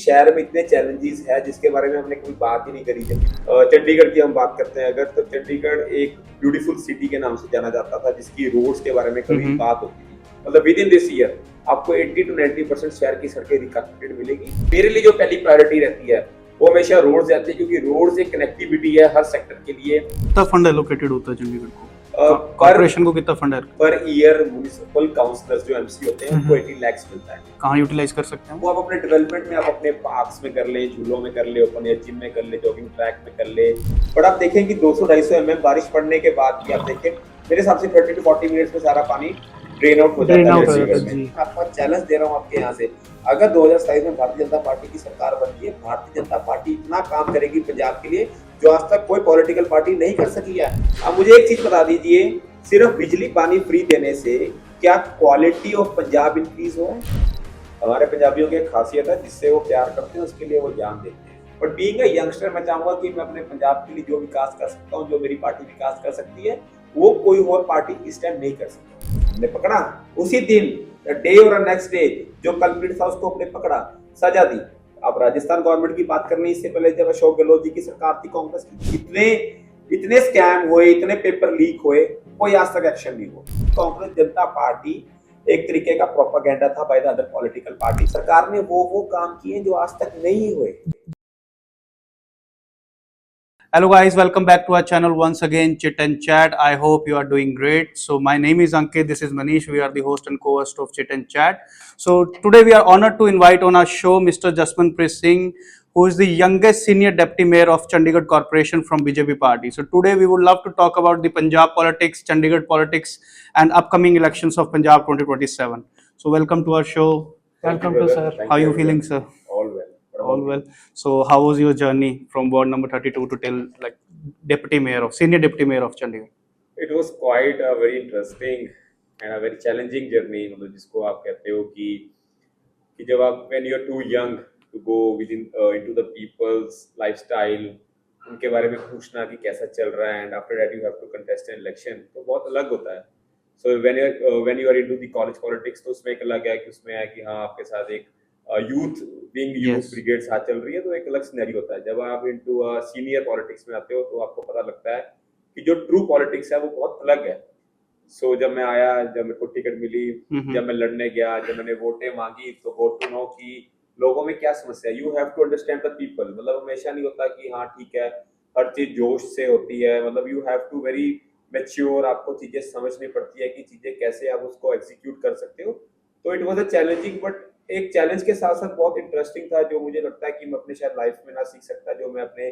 शहर में इतने चैलेंजेस है जिसके बारे में हमने कभी बात ही नहीं करी थी। चंडीगढ़ की हम बात करते हैं अगर, तो चंडीगढ़ एक ब्यूटीफुल सिटी के नाम से जाना जाता था, जिसकी रोड्स के बारे में कभी बात होती थी। मतलब विद इन दिस ईयर आपको 80 to 90% शहर की सड़कें रिकंस्ट्रक्टेड मिलेगी। मेरे लिए जो पहली प्रायोरिटी रहती है वो हमेशा रोड्स रहती है, क्योंकि रोड्स एक कनेक्टिविटी है हर सेक्टर के लिए। कितना फंड एलोकेटेड होता है चंडीगढ़ को? कॉर्पोरेशन को कितना फंड है पर ईयर? म्युनिसिपल काउंसलर्स जो एमसी होते हैं उनको 80 लाख मिलता है। कहाँ यूटिलाइज कर सकते हैं वो आप अपने डेवलपमेंट में, आप अपने पार्क्स में कर ले, झूलों में कर ले, ओपन एयर जिम में कर ले, जॉगिंग ट्रैक में कर ले। बट आप देखें कि 200-250 mm बारिश पड़ने के बाद भी आप देखें मेरे हिसाब से 30 to 40 मिनट्स में सारा पानी ड्रेन आउट हो जाता है। आपका चैलेंज दे रहा हूँ आपके यहाँ से, अगर 2027 में भारतीय जनता पार्टी की सरकार बनती है, भारतीय जनता पार्टी इतना काम करेगी पंजाब के लिए जो आज तक कोई पॉलिटिकल पार्टी नहीं कर सकी है। अब मुझे एक चीज बता दीजिए, सिर्फ बिजली पानी फ्री देने से क्या क्वालिटी ऑफ पंजाब इंक्रीज हो? हमारे पंजाबियों की खासियत है, जिससे वो प्यार करते हैं उसके लिए वो जान देते हैं। बट बीइंग अ यंगस्टर मैं चाहूंगा कि मैं अपने पंजाब के लिए जो विकास कर सकता हूँ, जो मेरी पार्टी विकास कर सकती है, वो कोई और पार्टी इस टाइम नहीं कर सकती। हमने पकड़ा उसी दिन, डे और नेक्स्ट डे जो कल्प्रिट था उसको हमने पकड़ा, सजा दी। अब राजस्थान गवर्नमेंट की बात करनी, इससे पहले जब अशोक गहलोत जी की सरकार थी कांग्रेस की, इतने स्कैम हुए, इतने पेपर लीक हुए, कोई आज तक एक्शन नहीं हुआ। कांग्रेस जनता पार्टी एक तरीके का प्रोपेगेंडा था by the other political party. सरकार ने वो काम किए जो आज तक नहीं हुए। Hello guys, welcome back to our channel once again, Chit and Chat. I hope you are doing great. So my name is Ankit, this is Manish. We are the host and co-host of Chit and Chat. So today we are honored to invite on our show Mr. Jasmanpreet Singh, who is the youngest senior deputy mayor of Chandigarh Corporation from BJP party. So today we would love to talk about the Punjab politics, Chandigarh politics and upcoming elections of Punjab 2027. So welcome to our show. Welcome to sir. How are you feeling, sir? All well. All well. So how was your journey from ward number 32 to till like senior deputy mayor of Chandigarh? It was quite a very interesting and a very challenging journey, मतलब जिसको आप कहते हो कि जब आप when you are too young to go within into the people's lifestyle, उनके बारे में पूछना कि कैसा चल रहा है, and after that you have to contest an election, तो बहुत अलग होता है। So when you are into the college politics, तो उसमें एक अलग है कि उसमें है कि हाँ आपके साथ एक यूथ ब्रिगेड साथ चल रही है, तो एक अलग सिनेरियो होता है। जब आप इनटू सीनियर पॉलिटिक्स में आते हो तो आपको पता लगता है कि जो ट्रू पॉलिटिक्स है वो बहुत अलग है। सो जब मैं आया, जब मेरे को टिकट मिली, जब मैं लड़ने गया, जब मैंने वोटें मांगी, तो वोट टू नो कि लोगों में क्या समस्या है। You have to understand the people. मतलब हमेशा नहीं होता कि हाँ ठीक है हर चीज जोश से होती है। मतलब you have to very mature, आपको चीजें समझनी पड़ती है कि चीजें कैसे आप उसको एग्जीक्यूट कर सकते हो। तो it was a challenging, but एक चैलेंज के साथ साथ बहुत इंटरेस्टिंग था, जो मुझे लगता है कि मैं अपने शायद लाइफ में ना सीख सकता, जो मैं अपने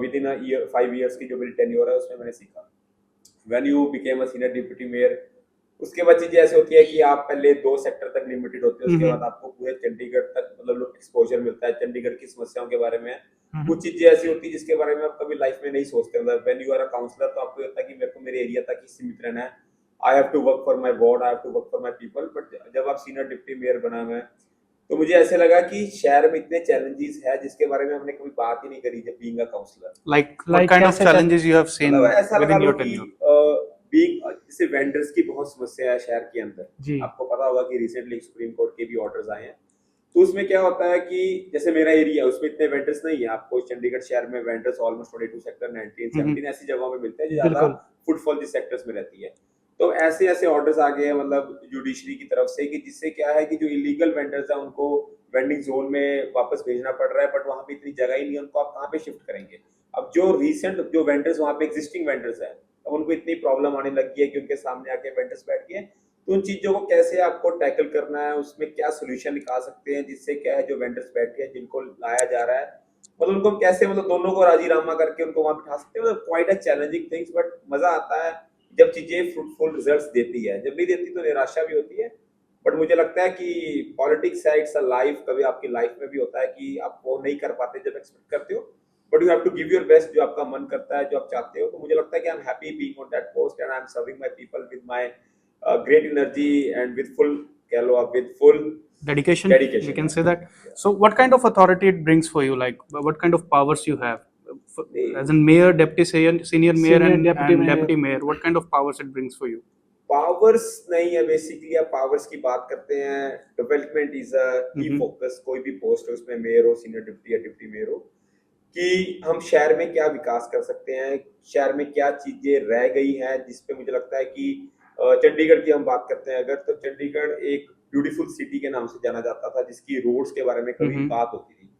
विद इन 5 years की जो मेरी टेन्योर है उसमें मैंने सीखा। When you became a senior deputy mayor, उसके बाद चीजें ऐसे होती है कि आप पहले 2 सेक्टर तक लिमिटेड होते हैं, उसके बाद आपको पूरे चंडीगढ़ तक मतलब एक्सपोजर मिलता है, चंडीगढ़ की समस्याओं के बारे में। कुछ चीजें ऐसी होती है जिसके बारे में आप कभी लाइफ में नहीं सोचते। मतलब when you are a counsellor तो आपको लगता है कि मेरे को मेरे एरिया तक ही सीमित रहना है, I have to work for my ward, I have to work for my people. But जब आप सीनियर डिप्टी मेयर बना मैं, तो मुझे ऐसे लगा कि शहर में इतने चैलेंजेस है जिसके बारे में हमने कभी बात ही नहीं करी जब being a counsellor. Like what kind of challenges you have seen ऐसा within your कि tenure? बीइंग जैसे वेंडर्स की बहुत समस्या है शहर के अंदर। आपको पता होगा कि रिसेंटली सुप्रीम कोर्ट के भी ऑर्डर्स आए हैं, तो उसमें क्या होता है कि जैसे मेरा एरिया है उसमें इतने वेंडर्स नहीं है। आपको चंडीगढ़ शहर में वेंडर्स ऑलमोस्ट 22 सेक्टर 19 17 ऐसी जगहों में मिलते हैं जो ज्यादा फुटफॉल जिस सेक्टर्स में रहती है। तो ऐसे ऑर्डर्स आ गए हैं मतलब जुडिशरी की तरफ से, कि जिससे क्या है कि जो इलीगल वेंडर्स है उनको वेंडिंग जोन में वापस भेजना पड़ रहा है, बट वहां पे इतनी जगह ही नहीं है, उनको आप कहाँ पे शिफ्ट करेंगे। अब जो वेंडर्स वहाँ पे एग्जिस्टिंग वेंडर्स है, अब उनको इतनी प्रॉब्लम आने लगी है कि उनके सामने आके वेंडर्स बैठ गए। तो उन चीजों को कैसे आपको टैकल करना है, उसमें क्या सोल्यूशन निकाल सकते हैं, जिससे क्या है जो वेंडर्स बैठे हैं जिनको लाया जा रहा है, मतलब उनको कैसे मतलब दोनों को राजी रामा करके उनको वहां बिठा सकते हैं। मतलब quite a challenging things, but मजा आता है जब चीजें फ्रूटफुल रिजल्ट्स देती है। जब नहीं देती तो निराशा भी होती है। बट मुझे लगता है कि पॉलिटिक्स है, इट्स अ लाइफ, कभी आपकी लाइफ में भी होता है कि आप वो नहीं कर पाते जब एक्सपेक्ट करते हो, but you have to give your best, जो आपका मन करता है, जो आप चाहते हो। तो मुझे लगता है कि I am happy being on that post and I am serving my people with my great energy and with full Dedication, we can say that. So what kind of authority it brings for you? Like what kind of powers you have as in mayor, deputy senior mayor and deputy mayor? What kind of powers it brings for you? Powers नहीं है basically. आप powers की बात करते हैं, development is a की हम्म focus. कोई भी पोस्ट है उसमें मेयर हो, सीनियर डिप्टी या डिप्टी मेयर हो, कि हम शहर में क्या विकास कर सकते हैं, शहर में क्या चीजें रह गई हैं जिसपे मुझे लगता है कि चंडीगढ़ की हम बात करते हैं अगर, तो चंडीगढ़ एक ब्यूटीफुल सिटी के नाम से जाना जाता था जिसकी रोड्स के बारे में कभी हम्म बात होती थी।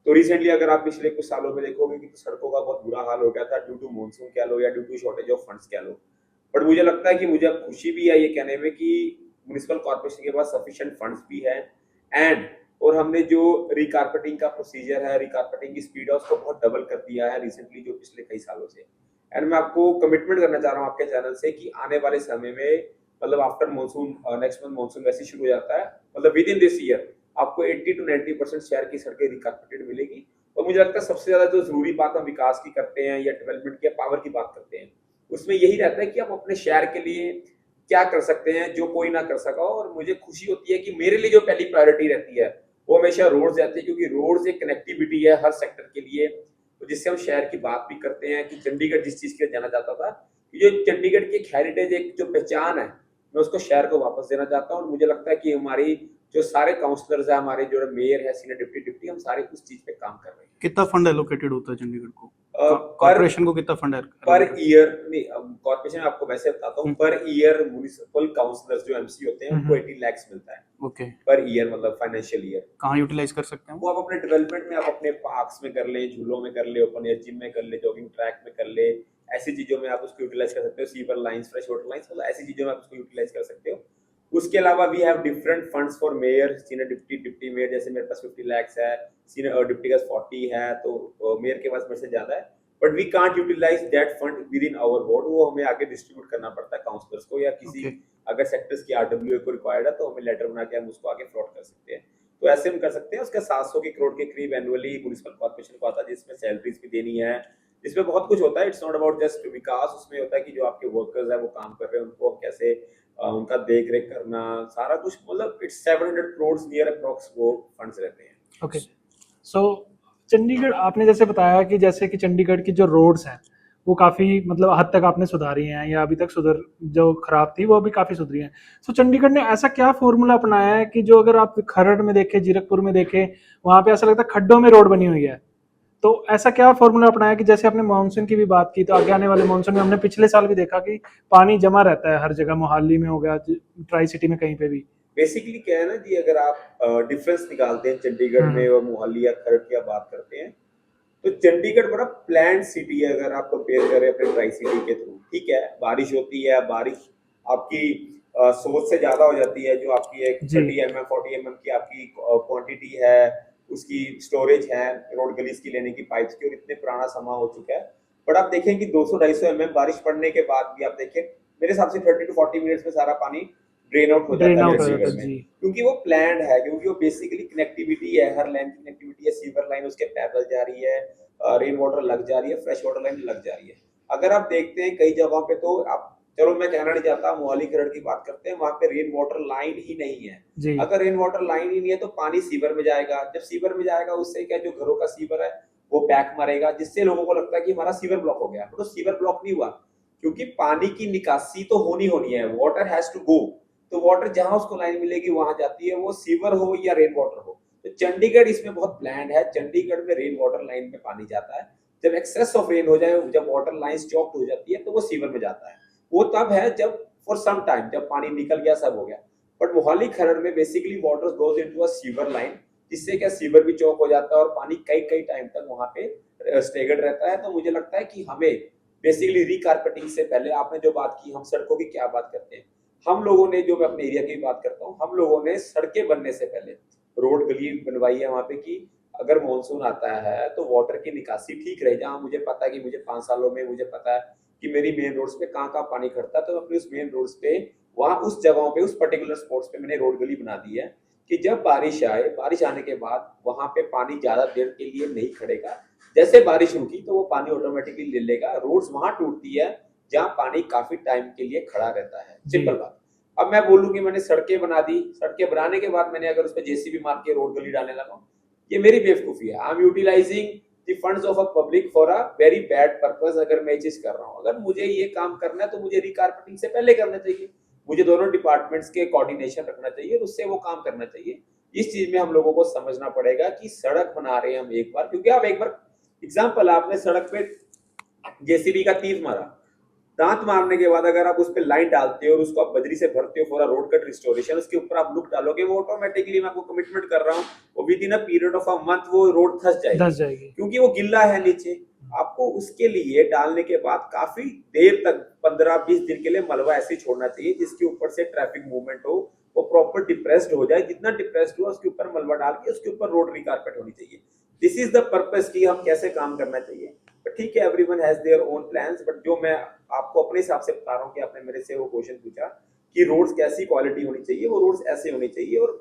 तो रिसेंटली अगर आप पिछले कुछ सालों में देखोगे कि तो सड़कों का बहुत बुरा हाल हो गया था, ड्यू टू मानसून कह लो या due to shortage of funds कह लो। बट मुझे लगता है कि मुझे अब खुशी भी है ये कहने में कि म्युनिसिपल कॉर्पोरेशन के पास सफिशिएंट फंड्स भी है, एंड और हमने जो रिकारपेटिंग का प्रोसीजर है, रिकारपेटिंग की स्पीड है, उसको बहुत डबल कर दिया है रिसेंटली जो पिछले कई सालों से। एंड मैं आपको कमिटमेंट करना चाह रहा हूँ आपके चैनल से कि आने वाले समय में, मतलब after monsoon, next month monsoon वैसे शुरू हो जाता है, मतलब विद इन दिस ईयर आपको 80 to 90% शहर की सड़कें रिकारपेटेड मिलेगी। और मुझे लगता है सबसे ज्यादा जो जरूरी बात हम विकास की करते हैं या डेवलपमेंट की या पावर की बात करते हैं, उसमें यही रहता है कि आप अपने शहर के लिए क्या कर सकते हैं जो कोई ना कर सका हो। और मुझे खुशी होती है कि मेरे लिए जो पहली प्रायोरिटी रहती है वो हमेशा रोड्स रहती है, क्योंकि रोड्स एक कनेक्टिविटी है हर सेक्टर के लिए। तो जिससे हम शहर की बात भी करते हैं कि चंडीगढ़ जिस चीज के लिए जाना जाता था, ये चंडीगढ़ की एक हेरिटेज, एक जो पहचान है, मैं उसको शहर को वापस देना चाहता हूँ। और मुझे लगता है कि हमारी जो सारे काउंसलर्स है, हमारे जो मेयर है, सीनियर डिप्टी डिप्टी, हम सारे उस चीज पे काम कर रहे हैं। कितना फंड एलोकेटेड होता है चंडीगढ़ को? पर कॉर्पोरेशन को कितना फंड पर एलोकेटेड? ईयर नहीं, कॉर्पोरेशन आपको वैसे बताता हूँ, हम्म पर ईयर म्युनिसिपल काउंसलर्स जो एमसी होते हैं उनको 80 lakhs मिलता है ओके। पर ईयर, मतलब फाइनेंशियल ईयर। कहाँ यूटिलाइज कर सकते हैं वो आप अपने डेवलपमेंट में, आप अपने पार्क्स में कर ले, झूलों में कर ले, ओपन एयर जिम में कर ले, जॉगिंग ट्रैक में कर ले, ऐसी चीजों में आप उसको यूटिलाइज कर सकते हो। Sewer lines, fresh water lines, मतलब ऐसी चीजों में आप उसको यूटिलाइज कर सकते हो। उसके अलावा we have different funds for mayor, senior deputy deputy mayor. जैसे मेरे पास 50 lakhs है, सीनियर डिप्टी का 40 है, तो मेयर के पास मेरे से ज्यादा है। But we can't utilise that fund within our ward, वो हमें आगे डिस्ट्रीब्यूट करना पड़ता है काउंसलर्स को या किसी, ओके। अगर सेक्टर्स की आरडब्ल्यू को रिक्वायर्ड है तो हमें लेटर बना के हम उसको आगे फ्रॉड कर सकते हैं। तो ऐसे हम कर सकते हैं। उसका 700 के करोड़ के करीब एनुअली म्युनिसिपल कॉर्पोरेशन को आता है, जिसमें सैलरीज भी देनी है, जिसमें बहुत कुछ होता है। इट्स नॉट अबाउट जस्ट विकास, उसमें होता है कि जो आपके वर्कर्स है वो काम कर रहे हैं, उनको कैसे उनका देख रेख करना, सारा कुछ, मतलब इट्स 700 करोड़ नियर अप्रॉक्स वो फंड्स रहते हैं। ओके। सो चंडीगढ़ आपने जैसे बताया कि जैसे कि चंडीगढ़ की जो रोड्स हैं वो काफ़ी मतलब हद तक आपने सुधारी हैं या अभी तक सुधर जो खराब थी वो अभी काफ़ी सुधरी हैं। सो चंडीगढ़ ने ऐसा क्या फॉर्मूला अपनाया है कि जो अगर आप खरड़ में देखें, जीरकपुर में देखें, वहाँ पे ऐसा लगता है खड्डों में रोड बनी हुई है। तो ऐसा क्या फॉर्मूला अपनाया कि जैसे आपने मानसून की भी बात की, तो आगे आने वाले मानसून में हमने पिछले साल भी देखा कि पानी जमा रहता है हर जगह, मोहाली में हो गया, ट्राई सिटी में कहीं पे भी। बेसिकली क्या है ना जी, अगर आप डिफरेंस निकालते हैं चंडीगढ़ में और मोहाली या खरड़ की आप बात करते हैं, तो चंडीगढ़ बड़ा प्लान सिटी है अगर आप कंपेयर करें अपने ट्राई सिटी के थ्रू। ठीक है, बारिश होती है, बारिश आपकी सोच से ज्यादा हो जाती है, जो आपकी एक जी 30 mm 40 mm की आपकी क्वांटिटी है, उसकी स्टोरेज है रोड गलीज की लेने की पाइप्स की, और इतने पुराना समा हो चुका है। बट आप देखें कि 200-250 mm बारिश पड़ने के बाद भी आप देखें, मेरे हिसाब से 30 to 40 मिनट्स में सारा पानी ड्रेन आउट हो जाता ड्रेन है आउट हो जाता चंडीगढ़ है में, जी। क्योंकि वो प्लान्ड है, क्योंकि वो बेसिकली कनेक्टिविटी है, हर लाइन की कनेक्टिविटी है। सीवर लाइन उसके पैदल जा रही है, रेन वाटर लग जा रही है, फ्रेश वाटर लाइन लग जा रही है। अगर आप देखते हैं कई जगहों पे, तो आप, चलो मैं कहना नहीं चाहता, मोहाली खरड़ की बात करते हैं, वहां पे रेन वाटर लाइन ही नहीं है। जी अगर रेन वाटर लाइन ही नहीं है तो पानी सीवर में जाएगा, जब सीवर में जाएगा उससे क्या, जो घरों का सीवर है वो बैक मारेगा, जिससे लोगों को लगता है कि हमारा सीवर ब्लॉक हो गया। तो सीवर ब्लॉक नहीं हुआ, क्योंकि पानी की निकासी तो होनी होनी है, वाटर हैज टू गो। तो वाटर जहां उसको लाइन मिलेगी वहां जाती है, वो सीवर हो या रेन वाटर हो। तो चंडीगढ़ इसमें बहुत प्लान्ड है। चंडीगढ़ में रेन वाटर लाइन में पानी जाता है, जब एक्सेस ऑफ रेन हो जाए, जब वाटर लाइन चौक हो जाती है, तो वो सीवर में जाता है। वो तब है जब फॉर सम टाइम, जब पानी निकल गया, सब हो गया। बट मोहाली खरड़ में basically water goes into a sewer line, जिससे क्या सीवर भी चौक हो जाता है और पानी कई कई टाइम तक वहां पे स्टेगर्ड रहता है। तो मुझे लगता है कि हमें बेसिकली रिकारपेटिंग से पहले, आपने जो बात की, हम सड़कों की क्या बात करते हैं, हम लोगों ने, जो मैं अपने एरिया की बात करता हूँ, हम लोगों ने सड़कें बनने से पहले रोड गली बनवाई है वहां पे, कि अगर मानसून आता है तो वाटर की निकासी ठीक रहे। जहां मुझे पता है कि मुझे 5 सालों में मुझे पता है कि मेरी मेन रोड्स पे कहाँ कहाँ पानी खड़ता है, तो अपनी उस मेन रोड्स पे, वहां उस जगहों पे, उस पर्टिकुलर स्पॉट्स पे मैंने रोड गली बना दी है कि जब बारिश आए, बारिश आने के बाद वहां पे पानी ज्यादा देर के लिए नहीं खड़ेगा। जैसे बारिश रुकी तो वो पानी ऑटोमेटिकली ले लेगा। रोड्स वहां टूटती है जहाँ पानी काफी टाइम के लिए खड़ा रहता है, जी सिंपल बात। अब मैं बोलूँ कि मैंने सड़कें बना दी, सड़कें बनाने के बाद मैंने अगर उस पर जेसीबी मार के रोड गली डालने लगा, ये मेरी बेवकूफी है। I am utilising the funds of a public for a very bad purpose. अगर मैं ये चीज कर रहा हूँ, अगर मुझे ये काम करना है तो मुझे रिकारपेटिंग से पहले करना चाहिए। मुझे दोनों डिपार्टमेंट्स के कोऑर्डिनेशन रखना चाहिए और उससे वो काम करना चाहिए। इस चीज में हम लोगों को समझना पड़ेगा कि सड़क बना रहे हैं हम एक बार, क्योंकि आप एक बार एग्जाम्पल, आपने सड़क पे जेसीबी का तीर मारा, दांत मारने के बाद अगर आप उस पर लाइन डालते हो और उसको आप बजरी से भरते हो for a road cut restoration, उसके ऊपर आप लुक डालोगे, वो ऑटोमेटिकली, मैं आपको कमिटमेंट कर रहा हूँ, वो with in a period of a month वो रोड धंस धस जाएगी, जाएगी। क्योंकि वो गिल्ला है नीचे। आपको उसके लिए डालने के बाद काफी देर तक 15-20 दिन के लिए मलबा ऐसे ही छोड़ना चाहिए जिसके ऊपर से ट्रैफिक मूवमेंट हो, वो प्रॉपर डिप्रेस्ड हो जाए, जितना डिप्रेस्ड हुआ उसके ऊपर मलबा डाल के उसके ऊपर रोडरी कारपेट होनी चाहिए। दिस इज द पर्पस कि हम कैसे काम करना चाहिए। बट ठीक है, everyone has their own plans, but जो मैं आपको अपने हिसाब से बता रहा हूँ कि आपने मेरे से वो क्वेश्चन पूछा कि रोड्स कैसी क्वालिटी होनी चाहिए, वो रोड्स ऐसे होनी चाहिए और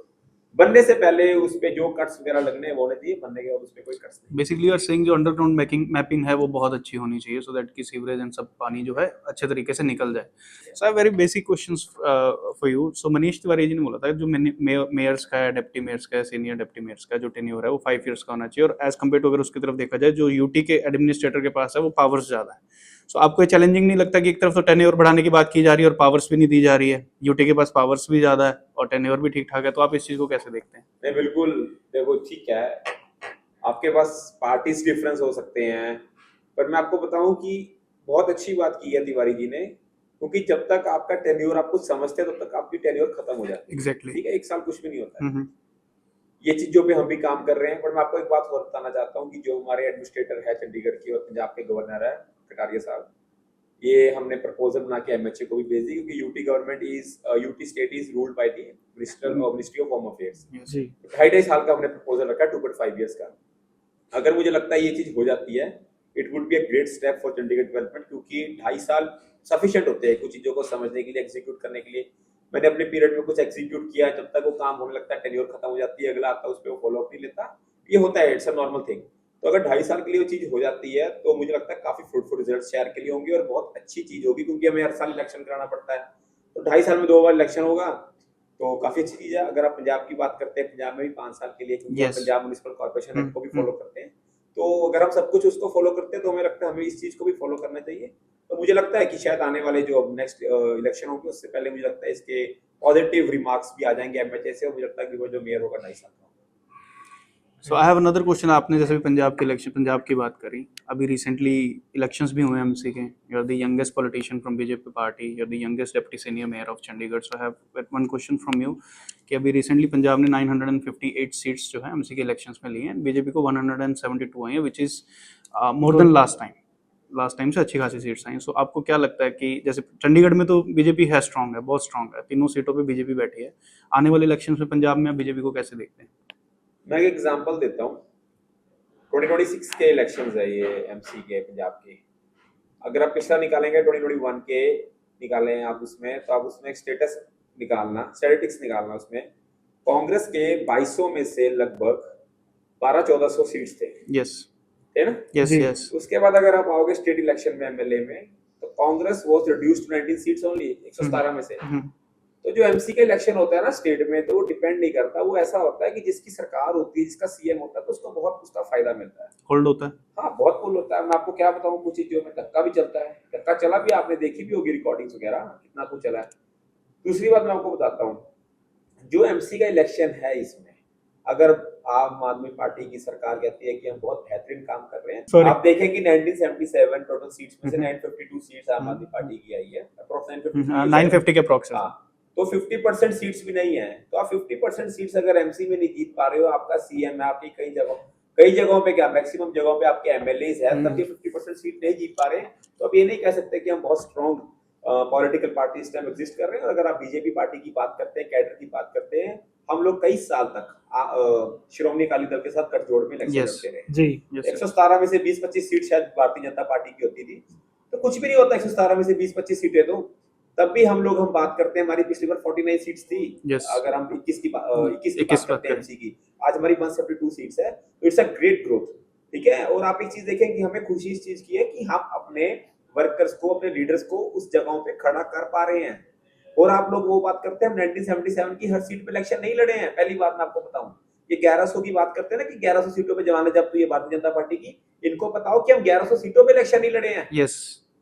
बनने से पहले उस पे जो कट्स वगैरह लगने हैं वो होने चाहिए, बनने के बाद उस पे कोई कट्स नहीं। बेसिकली यू आर सेइंग जो अंडरग्राउंड मैपिंग है वो बहुत अच्छी होनी चाहिए सो दैट कि सीवरेज एंड सब पानी जो है अच्छे तरीके से निकल जाए। So I very basic questions for you. So Manish Tiwari ji ने बोला था जो मेयर्स का है, डिप्टी मेयर्स का है, सीनियर डिप्टी मेयर्स का जो टेन्योर है वो 5 इयर्स का होना चाहिए, और एज कम्पेयर टू अगर उसकी तरफ देखा जाए जो यूटी के एडमिनिस्ट्रेटर के पास है वो पावर्स ज्यादा है। सो आपको ये चैलेंजिंग नहीं लगता कि एक तरफ तो टेन्योर बढ़ाने की बात की जा रही है और पावर्स भी नहीं दी जा रही है, यूटी के पास पावर्स भी ज्यादा है और टेन्योर भी ठीक ठाक है, तो आप इस चीज को कैसे देखते हैं? नहीं, बिल्कुल, देखो ठीक है, आपके पास पार्टीज डिफरेंस हो सकते हैं, पर मैं आपको बताऊं कि बहुत अच्छी बात की है तिवारी जी ने, क्योंकि जब तक आपका टेन्योर आप कुछ समझते हैं तब तक आपकी टेन्योर खत्म हो जाती है। एग्जैक्टली। ठीक है, 1 साल कुछ भी नहीं होता है। ये चीजों पे हम भी काम कर रहे हैं, पर मैं आपको एक बात और बताना चाहता हूँ कि जो हमारे एडमिनिस्ट्रेटर है चंडीगढ़ के और पंजाब के गवर्नर है कटारिया साहब, ये हमने प्रपोजल बना के एमएचए को भी भेज दी, क्योंकि UT government is UT state is ruled by the ministry of home affairs. जी 2.5 साल का हमने प्रपोजल रखा है, 2.5 years का। अगर मुझे लगता है ये चीज हो जाती है, it would be a great step for Chandigarh development, क्योंकि 2.5 साल सफिशिएंट होते हैं कुछ चीजों को समझने के लिए, एग्जीक्यूट करने के लिए। मैंने अपने पीरियड में कुछ एग्जीक्यूट किया, जब तक वो काम होने लगता है टेन्योर खत्म हो जाती है, अगला आता है उस पर वो फॉलो अप नहीं लेता, ये होता है, इट्स अ नॉर्मल थिंग। तो अगर 2.5 साल के लिए वो चीज हो जाती है तो मुझे लगता है काफी फ्रूटफुल रिजल्ट शहर के लिए होंगे और बहुत अच्छी चीज होगी, क्योंकि हमें हर साल इलेक्शन कराना पड़ता है, तो 2.5 साल में 2 बार इलेक्शन होगा, तो काफी अच्छी चीज है। अगर आप पंजाब की बात करते हैं, पंजाब में भी 5 साल के लिए, क्योंकि हम Yes. Punjab municipal corporation act को भी हम्म, फॉलो करते हैं, तो अगर हम सब कुछ उसको फॉलो करते हैं तो हमें लगता है हमें इस चीज को भी फॉलो करना चाहिए। तो मुझे लगता है कि शायद आने वाले जो नेक्स्ट इलेक्शन होंगे उससे पहले मुझे लगता है इसके पॉजिटिव रिमार्क्स भी आ जाएंगे एमएचए से, और मुझे लगता है कि वो जो मेयर होगा 2.5 साल का होगा। सो आई हैव अनदर क्वेश्चन। आपने जैसे भी पंजाब के इलेक्शन, पंजाब की बात करी, अभी रिसेंटली इलेक्शंस भी हुए हैं एमसी के, you are the youngest politician from BJP party, you are the youngest deputy senior mayor of Chandigarh. So I have one question from you कि अभी रिसेंटली पंजाब ने 958 सीट्स जो है एमसी के इलेक्शंस में ली हैं, बीजेपी को 172 आई है, which is more than last time से अच्छी खासी सीट्स आई। सो आपको क्या लगता है कि जैसे चंडीगढ़ में तो बीजेपी है स्ट्रांग है, बहुत स्ट्रांग है, तीनों सीटों पे बीजेपी बैठी है, आने वाले इलेक्शंस में पंजाब में आप बीजेपी को कैसे देखते हैं? मैं एक एग्जांपल देता हूँ, 2026 के इलेक्शंस है ये एमसी के पंजाब के। अगर आप पिछला निकालेंगे 2021 के निकालें आप उसमें, तो आप उसमें एक स्टेटिस्टिक्स निकालना उसमें कांग्रेस के 2200 में से लगभग 1200-1400 सीट्स थे, यस है ना। यस जी। यस। उसके बाद अगर आप आओगे स्टेट इलेक्शन में एमएलए में, तो Congress was reduced to 19 seats only, 117 में से। तो जो एमसी का इलेक्शन होता है ना स्टेट में, तो वो डिपेंड नहीं करता, वो ऐसा होता है कि जिसकी सरकार होती है, जिसका सीएम होता है, तो उसको बहुत उसका फायदा मिलता है। होल्ड होता है। हाँ, बहुत पुल होता है। मैं आपको क्या बताऊं, कुछ चीजों में धक्का भी चलता है, धक्का चला भी, आपने देखी भी होगी रिकॉर्डिंग्स वगैरह, कितना कुछ चला है। दूसरी बात मैं आपको बताता हूँ, जो एमसी का इलेक्शन है, इसमें अगर आम आदमी पार्टी की सरकार कहती है कि हम बहुत बेहतरीन काम कर रहे हैं, Sorry. आप देखेंगे 1977 टोटल सीट्स में से हम्म। 952 सीट्स आम आदमी पार्टी की आई है, अप्रॉक्स 952 950 के अप्रॉक्स। हाँ, तो 50% सीट्स भी नहीं है, तो आप 50% सीट्स अगर एमसी में नहीं जीत पा रहे हो, आपका सीएम है, आपकी कई जगहों पे क्या मैक्सिमम जगहों पे आपके एमएलएज है, तब भी 50% सीट नहीं जीत पा रहे हैं, तो आप ये नहीं कह सकते कि हम बहुत स्ट्रॉन्ग पॉलिटिकल पार्टी इस टाइम एग्जिस्ट कर रहे हैं। और अगर आप बीजेपी पार्टी की बात करते हैं, कैडर की बात करते हैं, हम लोग कई साल तक श्रोमणी अकाली दल के साथ गठजोड़ में इलेक्शन Yes. लड़ते रहे। जी 117 में से 20-25 सीट शायद भारतीय जनता पार्टी की होती थी, तो कुछ भी नहीं होता 117 में से 20-25 सीटें, तो तब भी हम बात करते हैं, हमारी पिछली बार 49 सीट्स थी। Yes. अगर हम 21 की बात 21 करते हैं एमसी की, आज हमारी 172 सीट्स है, तो इट्स अ ग्रेट ग्रोथ। ठीक है, और आप एक चीज देखें कि हमें खुशी इस चीज की है कि हम अपने वर्कर्स को, अपने लीडर्स को उस जगहों पे खड़ा कर पा रहे हैं। और आप लोग वो बात करते हैं, हम 1977 की हर सीट पे इलेक्शन नहीं लड़े हैं। पहली बात मैं आपको बताऊं, ये 1100 की बात करते हैं ना कि 1100 सीटों पे जमाने जब तो ये भारतीय जनता पार्टी की, इनको बताओ कि हम 1100 सीटों पे इलेक्शन नहीं लड़े हैं। यस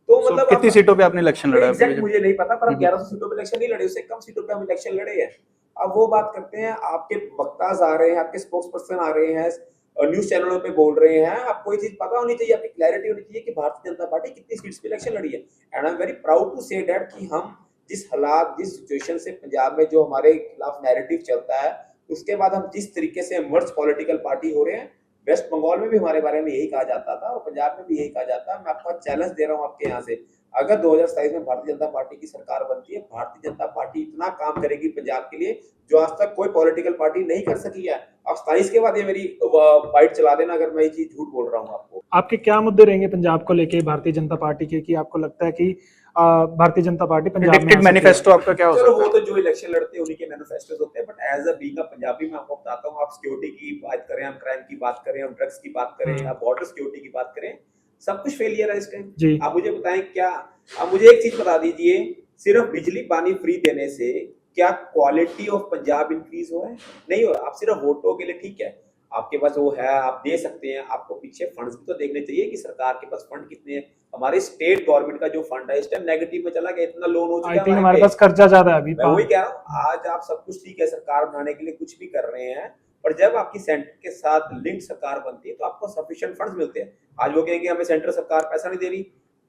तो So, मतलब कितनी सीटों पे आपने इलेक्शन लड़ा है एग्जैक्ट बीजेपी? मुझे नहीं पता, पर हम हम्म। 1100 सीटों पे इलेक्शन नहीं लड़े, उससे कम सीटों पे हम इलेक्शन लड़े हैं। अब वो बात करते हैं, आपके वक्ताज आ रहे हैं, आपके स्पोक्स पर्सन आ रहे हैं, न्यूज चैनलों पे बोल रहे हैं, आपको ये चीज पता होनी चाहिए, आपकी क्लैरिटी होनी चाहिए कि भारतीय जनता पार्टी कितनी सीट्स पे इलेक्शन लड़ी है। And I am very proud to say that कि हम जिस हालात, जिस सिचुएशन से पंजाब में जो हमारे खिलाफ नैरेटिव चलता है, उसके बाद हम जिस तरीके से मर्ज पॉलिटिकल पार्टी हो रहे हैं, वेस्ट बंगाल में भी हमारे बारे में यही कहा जाता था और पंजाब में भी यही कहा जाता है। मैं आपको चैलेंज दे रहा हूँ आपके यहाँ से, अगर 2027 में भारतीय जनता पार्टी की सरकार बनती है, भारतीय जनता पार्टी इतना काम करेगी पंजाब के लिए जो आज तक कोई पॉलिटिकल पार्टी नहीं कर सकी है। अब 27 के बाद ये मेरी बाइट चला देना अगर मैं ये चीज झूठ बोल रहा हूँ आपको। आपके क्या मुद्दे रहेंगे पंजाब को लेके भारतीय जनता पार्टी के, कि आपको लगता है कि भारतीय जनता पार्टी पंजाब में आ प्रेडिक्टेड सकती है? मैनिफेस्टो आपका क्या हो चलो सकता वो है? तो जो इलेक्शन लड़ते हैं उन्हीं के मैनिफेस्टोस होते हैं, but as a being a Punjabi मैं आपको बताता हूँ, आप सिक्योरिटी की बात करें, हम क्राइम की बात करें, हम ड्रग्स की बात करें, आप बॉर्डर सिक्योरिटी की बात करें, सब कुछ फेलियर है इस टाइम। जी। आप मुझे बताएं क्या, आप मुझे एक चीज बता दीजिए, सिर्फ बिजली पानी फ्री देने से क्या क्वालिटी ऑफ पंजाब इंक्रीज हो रहा है? नहीं हो रहा। आप सिर्फ वोटों के लिए, ठीक है आपके पास वो है, आप दे सकते हैं, आपको पीछे फंड्स भी तो देखने चाहिए कि सरकार के पास फंड कितने हैं। हमारे स्टेट गवर्नमेंट का जो फंड है इस टाइम नेगेटिव में चला गया, इतना लोन हो आई चुका थिंक है हमारे हमारे पास कर्जा ज्यादा है अभी। पे। मैं वही कह रहा हूँ, आज आप सब कुछ ठीक है, सरकार बनाने के लिए कुछ भी कर रहे हैं, पर जब आपकी सेंटर के साथ लिंक सरकार बनती है तो आपको सफिशिएंट फंड्स मिलते हैं। आज वो कहेंगे हमें सेंट्रल सरकार पैसा नहीं दे रही।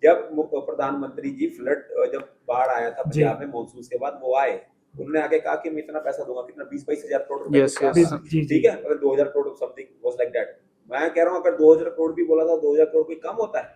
जब प्रधानमंत्री जी फ्लड, जब बाढ़ आया था जी। पंजाब में मानसून के बाद, वो आए, उन्होंने आगे कहा कि मैं इतना पैसा दूंगा, कितना 20-22 हजार करोड़ रुपए Yes, कुछ कहा yes. था। जी जी ठीक है, अगर 2000 crore something was like that. मैं कह रहा हूँ अगर 2000 करोड़ भी बोला था, 2000 करोड़ कोई कम होता है?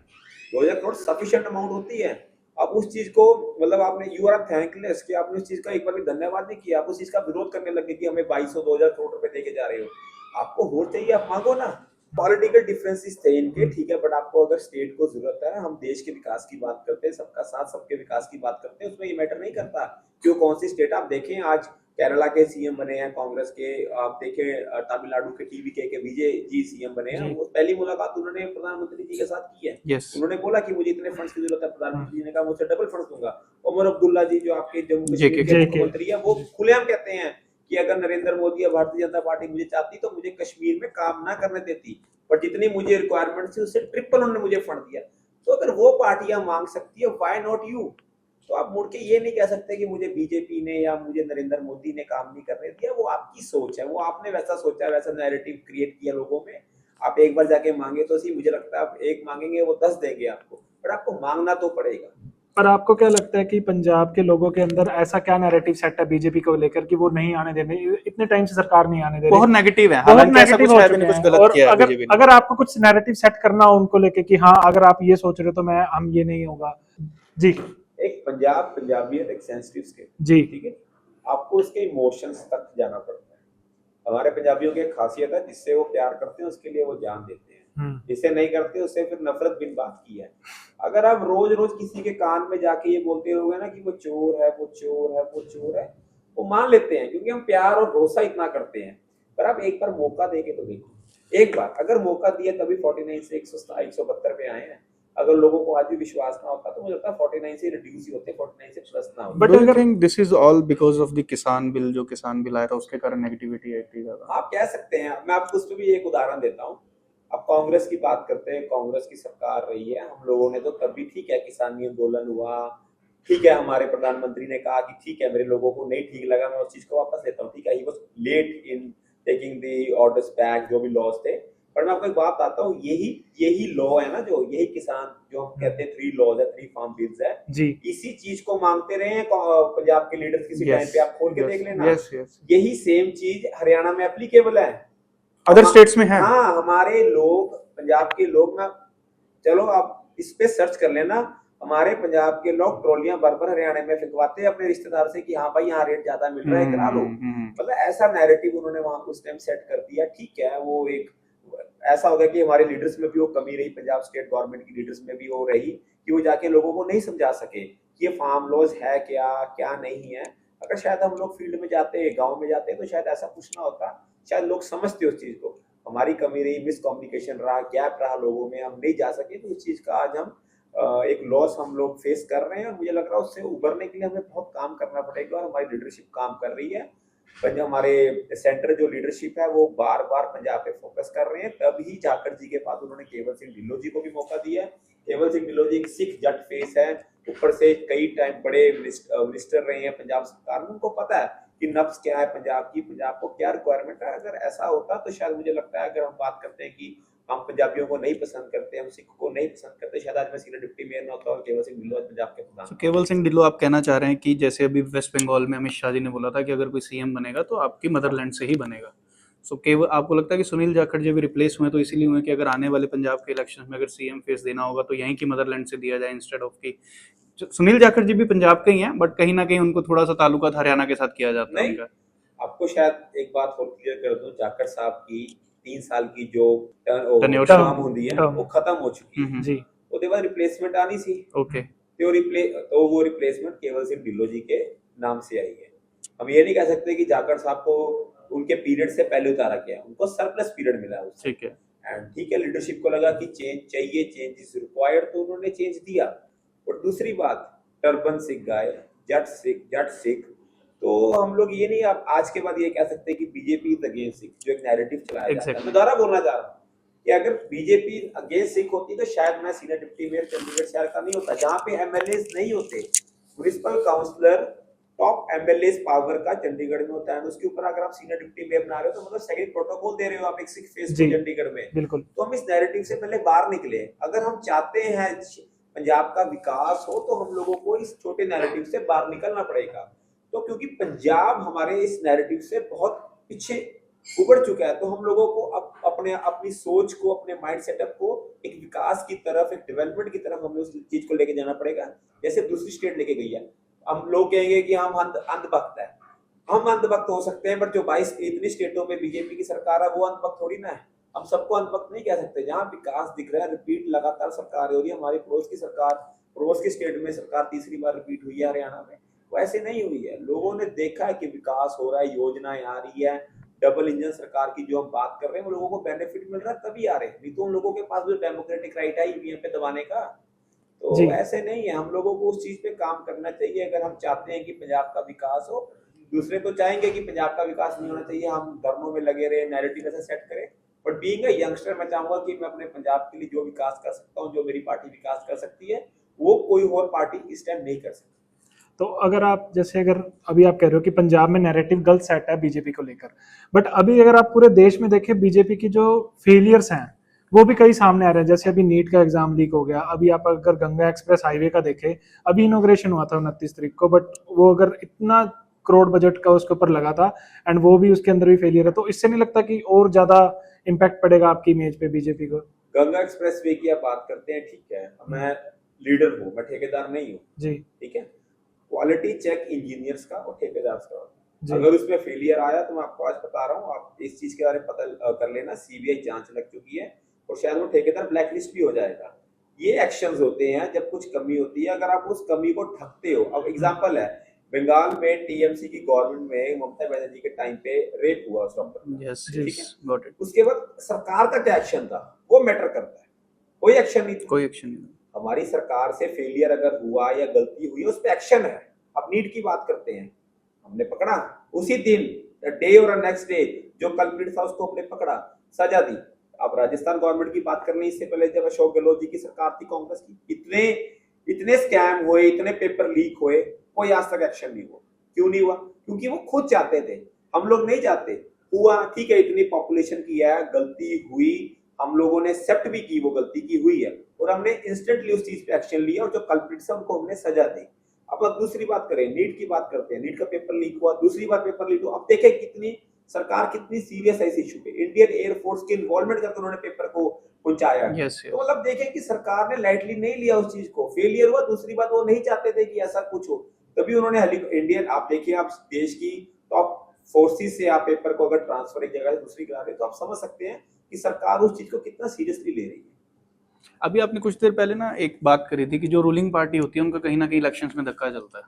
2000 करोड़ सफिशिएंट अमाउंट होती है। अब उस चीज को मतलब आपने, यू आर थैंकलेस कि आपने उस चीज का एक बार भी धन्यवाद नहीं किया, आप उस चीज का विरोध करने लगे कि हमें 2200-2000 करोड़ रुपए देके जा रहे हो। आपको वोट चाहिए, आप मांगो ना। पॉलिटिकल डिफरेंसेस थे इनके, ठीक है, बट आपको अगर स्टेट को जरूरत है, हम देश के विकास की बात करते हैं, सबका साथ सबके विकास की बात करते हैं, उसमें ये मैटर नहीं करता क्यों कौन सी स्टेट। आप देखें आज केरला के सीएम बने हैं कांग्रेस के, आप देखें तमिलनाडु के टीवीके के विजय जी सीएम बने हैं, जी। वो पहली मुलाकात उन्होंने प्रधानमंत्री जी के साथ की है। Yes. उन्होंने बोला कि मुझे इतने फंड्स की जरूरत है, प्रधानमंत्री जी ने कहा मुझसे डबल फंड्स दूंगा। उमर अब्दुल्ला जी जो आपके जम्मू कश्मीर JK. के मुख्यमंत्री है, वो खुलेआम कहते हैं कि अगर नरेंद्र मोदी या भारतीय जनता पार्टी मुझे चाहती तो मुझे कश्मीर में काम ना करने देती, पर जितनी मुझे रिक्वायरमेंट थी उससे ट्रिपल उन्होंने मुझे फंड दिया। तो अगर वो पार्टियां मांग सकती है, व्हाई नॉट यू? तो आप मुड़ के ये नहीं कह सकते कि मुझे बीजेपी ने या मुझे नरेंद्र मोदी ने काम नहीं करने दिया। वो आपकी सोच है, वो आपने वैसा सोचा, वैसा नैरेटिव क्रिएट किया लोगों में। आप एक बार जाके मांगे तो सही, मुझे लगता है आप एक मांगेंगे वो 10 देंगे आपको, पर आपको मांगना तो पड़ेगा। पर आपको क्या लगता है कि पंजाब के लोगों के अंदर ऐसा क्या नैरेटिव सेट है बीजेपी को लेकर कि वो नहीं आने देने, इतने टाइम से सरकार नहीं आने दे रही? बहुत नेगेटिव है, बहुत हालांकि ऐसा नेगेटिव कुछ हो है भी चुके नहीं, कुछ हैं। गलत और किया है अगर बीजेपी ने। अगर आपको कुछ नैरेटिव सेट करना हो उनको लेके कि हाँ अगर आप ये सोच रहे हो तो मैं हम ये नहीं होगा। जी एक पंजाब, पंजाबियत एक सेंसिटिव स्टेट, जी ठीक है, आपको उसके इमोशंस तक जाना पड़ता है। हमारे पंजाबियों की एक खासियत है, जिससे वो प्यार करते हैं उसके लिए वो जान देते हैं, जिसे नहीं करते उससे फिर नफरत बिन बात की है। अगर आप रोज रोज किसी के कान में जाके ये बोलते रहोगे ना कि वो चोर है, वो चोर है, वो चोर है, वो मान लेते हैं क्योंकि हम प्यार और भरोसा इतना करते हैं। पर आप एक बार मौका देके तो देखो, एक बार अगर मौका दिया तभी 49 से 172 पे आए हैं। अगर लोगों को आज भी विश्वास ना होता तो मुझे लगता है 49 से रिड्यूस ही होते, 49 से प्लस ना होते। But But do you अगर- think this is all because of the किसान बिल, जो किसान बिल आया था उसके कारण नेगेटिविटी आई थी ज्यादा? आप कह सकते हैं, मैं आपको उस पर भी एक उदाहरण देता हूँ। अब कांग्रेस की बात करते हैं, कांग्रेस की सरकार रही है, हम लोगों ने तो तभी ठीक है किसानी आंदोलन हुआ, ठीक है हमारे प्रधानमंत्री ने कहा कि ठीक है मेरे लोगों को नहीं ठीक लगा, मैं उस चीज को वापस लेता हूँ, ठीक है, he was late in taking the orders back, जो भी लॉज थे। पर मैं आपको एक बात बताता हूँ, यही लॉ है ना, जो यही किसान जो हम कहते हैं 3 लॉज है, 3 फार्म बिल्स है, जी इसी चीज को मांगते रहे हैं पंजाब के लीडर्स किसी टाइम पे, आप खोल के देख लेना। यस यस, यही सेम चीज हरियाणा में एप्लीकेबल है, अदर स्टेट्स में है। हाँ हमारे लोग, पंजाब के लोग ना, चलो आप इस पे सर्च कर लेना, हमारे पंजाब के लोग ट्रॉलियां भर भर हरियाणा में फिकवाते हैं अपने रिश्तेदार से कि हाँ भाई यहाँ रेट ज्यादा मिल रहा है, करा लो। मतलब ऐसा नैरेटिव उन्होंने वहां उस टाइम सेट कर दिया। ठीक है, वो एक ऐसा हो गया कि हमारे लीडर्स में भी वो कमी रही, पंजाब स्टेट गवर्नमेंट की लीडर्स में भी वो रही कि वो जाके लोगों को नहीं समझा सके कि ये फार्म लॉज है क्या क्या नहीं है। अगर शायद हम लोग फील्ड में जाते, गाँव में जाते, तो शायद ऐसा कुछ ना होता, शायद लोग समझते उस चीज को। हमारी कमी रही, मिस कम्युनिकेशन रहा, गैप रहा लोगों में, हम नहीं जा सके, तो उस चीज का आज हम एक लॉस हम लोग फेस कर रहे हैं। और मुझे लग रहा है उससे उभरने के लिए हमें बहुत काम करना पड़ेगा, और हमारी लीडरशिप काम कर रही है। पंजाब हमारे सेंटर जो लीडरशिप है वो बार बार पंजाब पे फोकस कर रहे हैं, तभी जाखड़ जी के बाद उन्होंने केवल सिंह ढिल्लों जी को भी मौका दिया है। केवल सिंह ढिल्लों जी एक सिख जट फेस है, ऊपर से कई टाइम बड़े मिनिस्टर रहे हैं पंजाब सरकार में, उनको पता है कि नब्ज क्या है पंजाब की, पंजाब को क्या रिक्वायरमेंट है। अगर ऐसा होता तो शायद मुझे लगता है, अगर हम बात करते हैं कि हम पंजाबियों को नहीं पसंद करते, हम सिख को नहीं पसंद करते, शायद आज मैं सीनियर डिप्टी मेयर ना होता और केवल सिंह ढिल्लों आज पंजाब के प्रधान। तो केवल सिंह ढिल्लों आप कहना चाह रहे हैं कि जैसे अभी वेस्ट बंगाल में अमित शाह जी ने बोला था कि अगर कोई सीएम बनेगा तो आपकी मदरलैंड से ही बनेगा। सो केवल आपको लगता है कि सुनील जाखड़ जी भी रिप्लेस हुए तो इसीलिए हुए कि अगर आने वाले पंजाब के इलेक्शन में अगर सीएम फेस देना होगा तो यहीं की मदरलैंड से दिया जाए इंस्टेड ऑफ की। सुनील जाखड़ जी भी पंजाब के ही हैं, बट कहीं ना कहीं उनको थोड़ा सा ताल्लुकात हरियाणा के साथ किया जाता है नहीं, उनका। आपको शायद एक बात और क्लियर कर दूं, जाखड़ साहब की 3 साल की जो Tenure टर्म थी। होती है टर्म वो खत्म हो चुकी है। जी उसके बाद रिप्लेसमेंट आनी सी, ओके। तो वो रिप्लेसमेंट केवल सिंह ढिल्लों जी के नाम से आई है। हम ये नहीं कह सकते कि जाखड़ साहब को उनके पीरियड से पहले उतारा गया, उनको सरप्लस पीरियड मिला है उससे। ठीक है। एंड ठीक है, लीडरशिप को लगा कि चेंज चाहिए, चेंज इज रिक्वायर्ड, तो उन्होंने चेंज दिया। और दूसरी बात, टर्बन सिख गाय, जट सिख, तो हम लोग ये नहीं अब आज के बाद ये कह सकते कि बीजेपी इज अगेंस्ट सिख, जो एक नैरेटिव चलाया जाता है। Exactly. मैं दोबारा बोलना चाह रहा हूँ कि अगर बीजेपी अगेंस्ट सिख होती तो शायद मैं सीनियर डिप्टी मेयर चंडीगढ़ शहर का नहीं होता, जहाँ पे एमएलए नहीं होते, municipal counsellor top MLA power का चंडीगढ़ में होता है। उसके ऊपर अगर आप सीनियर डिप्टी मेयर बना रहे हो तो मतलब सेकंड प्रोटोकॉल दे रहे हो आप एक सिख फेस जी। को चंडीगढ़ में। बिल्कुल तो हम इस नैरेटिव से पहले बाहर निकले। अगर हम चाहते हैं पंजाब का विकास हो तो हम लोगों को इस छोटे नैरेटिव से बाहर निकलना पड़ेगा। तो क्योंकि पंजाब हमारे इस नैरेटिव से बहुत पीछे उबड़ चुका है, तो हम लोगों को अपनी सोच को, अपने माइंड सेटअप को एक विकास की तरफ, एक डेवलपमेंट की तरफ हमें उस चीज को लेके जाना पड़ेगा, जैसे दूसरी स्टेट लेके गई है। हम लोग कहेंगे कि हम अंधभक्त है, हम अंधभक्त हो सकते हैं, बट जो 22 इतनी स्टेटों में बीजेपी की सरकार है वो अंधभक्त थोड़ी ना है। हम सबको अंधभक्त नहीं कह सकते। जहाँ विकास दिख रहा है, रिपीट लगातार सरकार हो रही है, हमारी पड़ोस की सरकार, पड़ोस की स्टेट में सरकार तीसरी बार रिपीट हुई है हरियाणा में, वो ऐसे नहीं हुई है। लोगों ने देखा है कि विकास हो रहा है, योजनाएं आ रही है, डबल इंजन सरकार की जो हम बात कर रहे हैं वो लोगों को बेनिफिट मिल रहा है तभी आ रहे हैं, नहीं तो उन लोगों के पास जो डेमोक्रेटिक राइट है ईवीएम पे दबाने का, तो जी ऐसे नहीं है। हम लोगों को उस चीज पे काम करना चाहिए अगर हम चाहते हैं कि पंजाब का विकास हो। दूसरे तो चाहेंगे कि पंजाब का विकास नहीं होना चाहिए, हम धर्मों में लगे रहे, नैरेटिव ऐसा सेट करें। बट बीइंग अ यंगस्टर मैं चाहूंगा कि मैं अपने पंजाब के लिए जो विकास कर सकता हूँ, जो मेरी पार्टी विकास कर सकती है, वो कोई और पार्टी इस टाइम नहीं कर सकती। तो अगर आप जैसे अगर अभी आप कह रहे हो कि पंजाब में नैरेटिव गलत सेट है बीजेपी को लेकर, बट अभी अगर आप पूरे देश में देखें बीजेपी की जो फेलियर्स हैं वो भी कई सामने आ रहे हैं। जैसे अभी नीट का एग्जाम लीक हो गया, अभी आप अगर गंगा एक्सप्रेस हाईवे का देखें, अभी इनोग्रेशन हुआ था 29 तारीख को, बट वो अगर इतना करोड़ बजट का उसके ऊपर लगा था एंड वो भी उसके अंदर भी फेलियर है, तो इससे नहीं लगता कि और ज्यादा इम्पैक्ट पड़ेगा आपकी इमेज पे बीजेपी को? गंगा एक्सप्रेस वे की आप बात करते हैं, ठीक है, मैं लीडर हूँ, मैं ठेकेदार नहीं हूँ, जी ठीक है। क्वालिटी चेक इंजीनियर्स का और ठेकेदार का होता है। जी अगर उसमें फेलियर आया तो मैं आपको आज बता रहा हूँ, आप इस चीज के बारे में पता कर लेना, सीबीआई जांच लग चुकी है और शायद वो ठेकेदार ब्लैकलिस्ट भी हो जाएगा। ये एक्शंस होते हैं जब कुछ कमी होती है, अगर आप उस कमी को ठगते हो। अब एग्जांपल है, बंगाल में टीएमसी की गवर्नमेंट में ममता बनर्जी के टाइम पे रेप हुआ उस डॉक्टर, यस ठीक यस है। Got it. उसके बाद सरकार का क्या एक्शन था वो मैटर करता है, कोई एक्शन नहीं था। कोई एक्शन नहीं। हमारी सरकार से फेलियर अगर हुआ या गलती हुई उस पर एक्शन है। अब नीट की बात करते हैं, हमने पकड़ा उसी दिन, डे और नेक्स्ट डे जो कल्प्रिट था उसको हमने पकड़ा, सजा दी। अब राजस्थान गवर्नमेंट की बात कर ली, इससे पहले जब अशोक गहलोत जी की सरकार थी कांग्रेस की, इतने स्कैम हुए, इतने पेपर लीक हुए, कोई आज तक एक्शन नहीं हुआ। क्यों नहीं हुआ? क्योंकि वो खुद चाहते थे, हम लोग नहीं चाहते। हुआ, ठीक है, इतनी पॉपुलेशन की है, गलती हुई, हम लोगों ने एक्सेप्ट भी की वो गलती की हुई है और हमने इंस्टेंटली उस चीज पे एक्शन लिया और जो कल्प्रिट्स है उनको हमने सजा दी। अब दूसरी बात करें, नीट की बात करते हैं, नीट का पेपर लीक हुआ, दूसरी बार पेपर लीक हुआ। अब देखें कितनी सरकार कितनी सीरियस है इस इशू पे, इंडियन एयरफोर्स की इन्वॉल्वमेंट करके उन्होंने पेपर को पहुंचाया। यस तो मतलब देखें कि सरकार ने लाइटली नहीं लिया उस चीज को। फेलियर हुआ, दूसरी बात वो नहीं चाहते थे कि ऐसा कुछ हो, तभी उन्होंने इंडियन, आप देखिए, आप देश की टॉप फोर्सेस से आप पेपर को अगर ट्रांसफर एक जगह से दूसरी करा रहे तो आप समझ सकते हैं कि सरकार उस चीज को कितना सीरियसली ले रही है। अभी आपने कुछ देर पहले ना एक बात करी थी कि जो रूलिंग पार्टी होती है उनका कहीं ना कहीं इलेक्शंस में धक्का चलता है,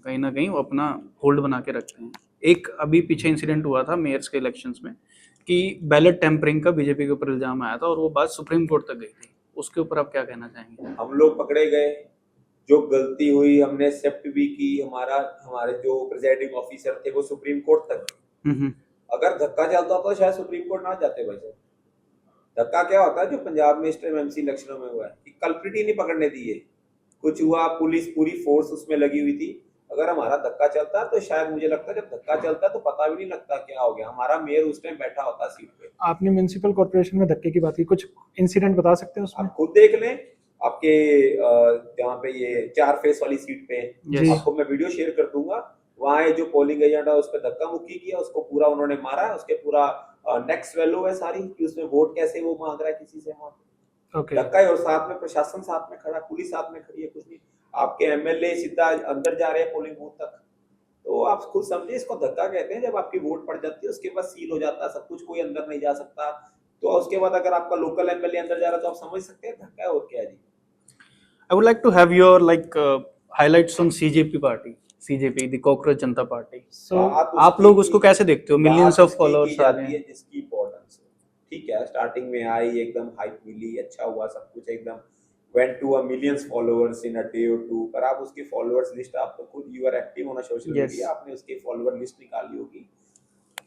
कहीं ना कहीं वो अपना होल्ड बना के रखते हैं। एक अभी पीछे इंसिडेंट हुआ था मेयर्स के इलेक्शंस में कि बैलेट टेम्परिंग का बीजेपी के ऊपर इल्जाम आया था और वो बात सुप्रीम कोर्ट तक गई थी। उसके ऊपर आप क्या कहना चाहेंगे? हम लोग पकड़े गए, जो गलती हुई हमने एक्सेप्ट भी की, हमारे जो प्रिजाइडिंग ऑफिसर थे वो सुप्रीम कोर्ट तक गए। अगर धक्का चलता तो शायद सुप्रीम कोर्ट ना जाते भाई साहब, धक्का क्या होता है जो पंजाब में इस टाइम एमसी इलेक्शनों में हुआ है कि कल्प्रिट ही नहीं पकड़ने दिए, कुछ हुआ, पुलिस पूरी फोर्स उसमें लगी हुई थी। अगर हमारा धक्का चलता तो शायद मुझे लगता है जब धक्का चलता तो पता भी नहीं लगता क्या हो गया, हमारा मेयर उस टाइम बैठा होता सीट पे। आपने म्यूनिसिपल कॉर्पोरेशन में धक्के की बात की, कुछ इंसिडेंट बता सकते हैं उसमें? आप खुद देख लें, आपके जहाँ पे ये 4 फेस वाली सीट पे Yes. आपको मैं वीडियो शेयर कर दूंगा, वहाँ जो पोलिंग एजेंट है उस पर धक्का मुक्की किया, उसको पूरा उन्होंने मारा है, उसके पूरा नेक्स्ट वैल्यू है सारी कि उसमें वोट कैसे वो मांग रहा है किसी से वहाँ पे। ओके, धक्का है और साथ में प्रशासन साथ में खड़ा, पुलिस साथ में खड़ी है, कुछ नहीं, आपके एमएलए सीधा अंदर जा रहे हैं पोलिंग बूथ तक। तो आप खुद समझिए इसको धक्का कहते हैं, जब आपकी वोट पड़ जाती है उसके बाद सील हो जाता है सब कुछ, कोई अंदर नहीं जा सकता। तो उसके बाद अगर आपका लोकल एमएलए अंदर जा रहा है तो आप समझ सकते हैं धक्का है और क्या है जी। I would like to have your highlights on CJP party, CJP, the Cockroach Janata Party. सो आप लोग उसको कैसे देखते हो? मिलियंस ऑफ फॉलोअर्स आ रहे हैं। जिसकी इम्पोर्टेंस ठीक है, स्टार्टिंग में आई एकदम हाइप मिली, अच्छा हुआ सब कुछ, एकदम went to a millions followers in a day or two। पर आप उसकी फॉलोअर्स लिस्ट, आप तो खुद you are active on social Yes. Media, आपने उसकी फॉलोअर लिस्ट निकाली होगी।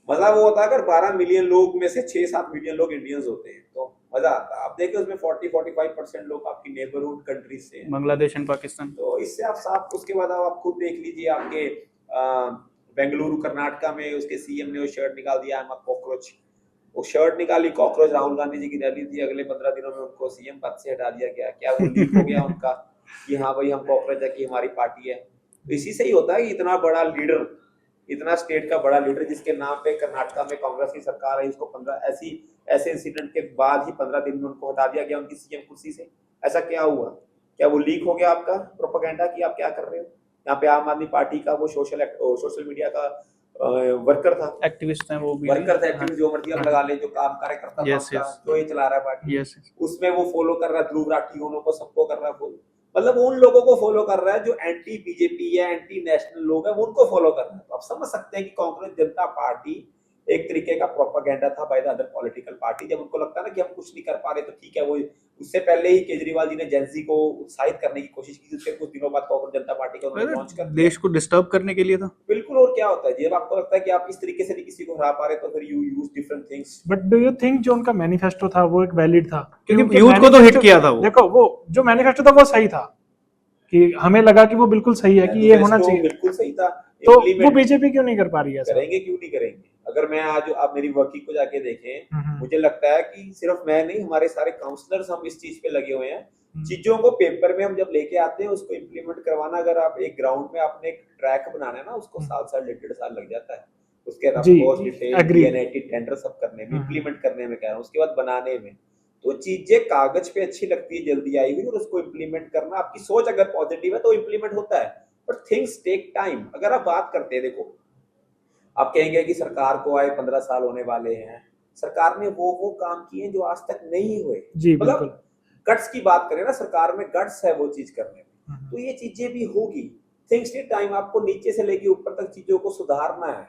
मजा वो होता है अगर 12 मिलियन लोग में से 6-7 मिलियन लोग इंडियंस होते हैं तो मजा आता है। आप देखिए उसमें 40-45% लोग आपकी नेबरहुड कंट्रीज से हैं, बांग्लादेश एंड पाकिस्तान। तो इससे आप साफ, उसके बाद आप खुद देख लीजिए आपके बेंगलुरु कर्नाटका में उसके सीएम ने वो शर्ट निकाल दिया, आई एम अ कॉकरोच। वो शर्ट निकाली कॉकरोच, राहुल गांधी जी की रैली थी, अगले 15 दिनों में उनको सीएम पद से हटा दिया गया। क्या वो लीक हो गया उनका कि हाँ भाई हम कॉकरोच है कि हमारी पार्टी है? तो इसी से ही होता है कि इतना बड़ा लीडर, इतना स्टेट का बड़ा लीडर जिसके नाम पे कर्नाटका में कांग्रेस की सरकार है, इसको 15 ऐसे इंसिडेंट के बाद ही 15 दिन में उनको हटा दिया गया उनकी सीएम कुर्सी से। ऐसा क्या हुआ? क्या वो लीक हो गया आपका प्रोपेगेंडा कि आप क्या कर रहे हो? यहाँ पे आम आदमी पार्टी का वो सोशल मीडिया का वर्कर था, एक्टिविस्ट हैं वो भी। वर्कर था, एक्टिविस्ट जो मर्जी आप लगा ले, जो काम कार्यकर्ता Yes, था, yes. जो ये चला रहा है पार्टी, Yes, yes. उसमें वो फॉलो कर रहा है ध्रुव राठी, उनको सबको कर रहा है फॉलो, मतलब उन लोगों को फॉलो कर रहा है जो एंटी बीजेपी या एंटी नेशनल लोग हैं, उनको फॉलो कर रहा है। तो आप समझ सकते हैं कि कांग्रेस जनता पार्टी एक तरीके का प्रोपेगेंडा था by the other political party. जब उनको लगता है ना कि हम कुछ नहीं कर पा रहे तो ठीक है, वो उससे पहले ही केजरीवाल जी ने जेंजी को उत्साहित करने की कोशिश की, उसके कुछ दिनों बाद कांग्रेस जनता पार्टी को उन्होंने लॉन्च कर दिया। देश को डिस्टर्ब करने के लिए था। बिल्कुल, और क्या होता है जब आपको लगता है कि आप इस तरीके से नहीं किसी को हरा पा रहे तो फिर you use different things. But do you think जो उनका मैनिफेस्टो था वो एक वैलिड था? क्योंकि यूथ को तो हिट किया था वो। देखो वो जो मैनिफेस्टो था वो सही था, कि हमें लगा कि वो बिल्कुल सही है कि ये होना चाहिए, बिल्कुल सही था। तो वो Implement बीजेपी क्यों नहीं कर पा रही है ऐसा? करेंगे, क्यों नहीं करेंगे? अगर मैं आज आप मेरी वर्किंग को जाके देखें, हम्म। मुझे लगता है कि सिर्फ मैं नहीं, हमारे सारे काउंसलर्स हम इस चीज पे लगे हुए हैं। हम्म। चीजों को पेपर में हम जब लेके आते हैं उसको इम्प्लीमेंट करवाना, अगर आप एक ग्राउंड में आपने एक ट्रैक बनाना है ना, उसको साल 1.5 साल लग जाता है, उसके रफ जी, कॉस्ट जी, डिटेल agree। डीएनएटी टेंडर सब करने में, हम्म। इम्प्लीमेंट करने में कह रहा हूँ, उसके बाद बनाने में। तो चीजें कागज पे अच्छी लगती है जल्दी आई हुई, और उसको इम्प्लीमेंट करना, आपकी सोच अगर पॉजिटिव है तो इम्प्लीमेंट होता है, बट थिंग्स टेक टाइम। अगर आप बात करते हैं, देखो आप कहेंगे कि सरकार को आए 15 साल होने वाले हैं, सरकार ने वो काम किए जो आज तक नहीं हुए। जी बिल्कुल। मतलब गट्स की बात करें ना, सरकार में गट्स है वो चीज करने में, तो ये चीजें भी होगी। थिंग्स टेक टाइम, आपको नीचे से लेके ऊपर तक चीजों को सुधारना है।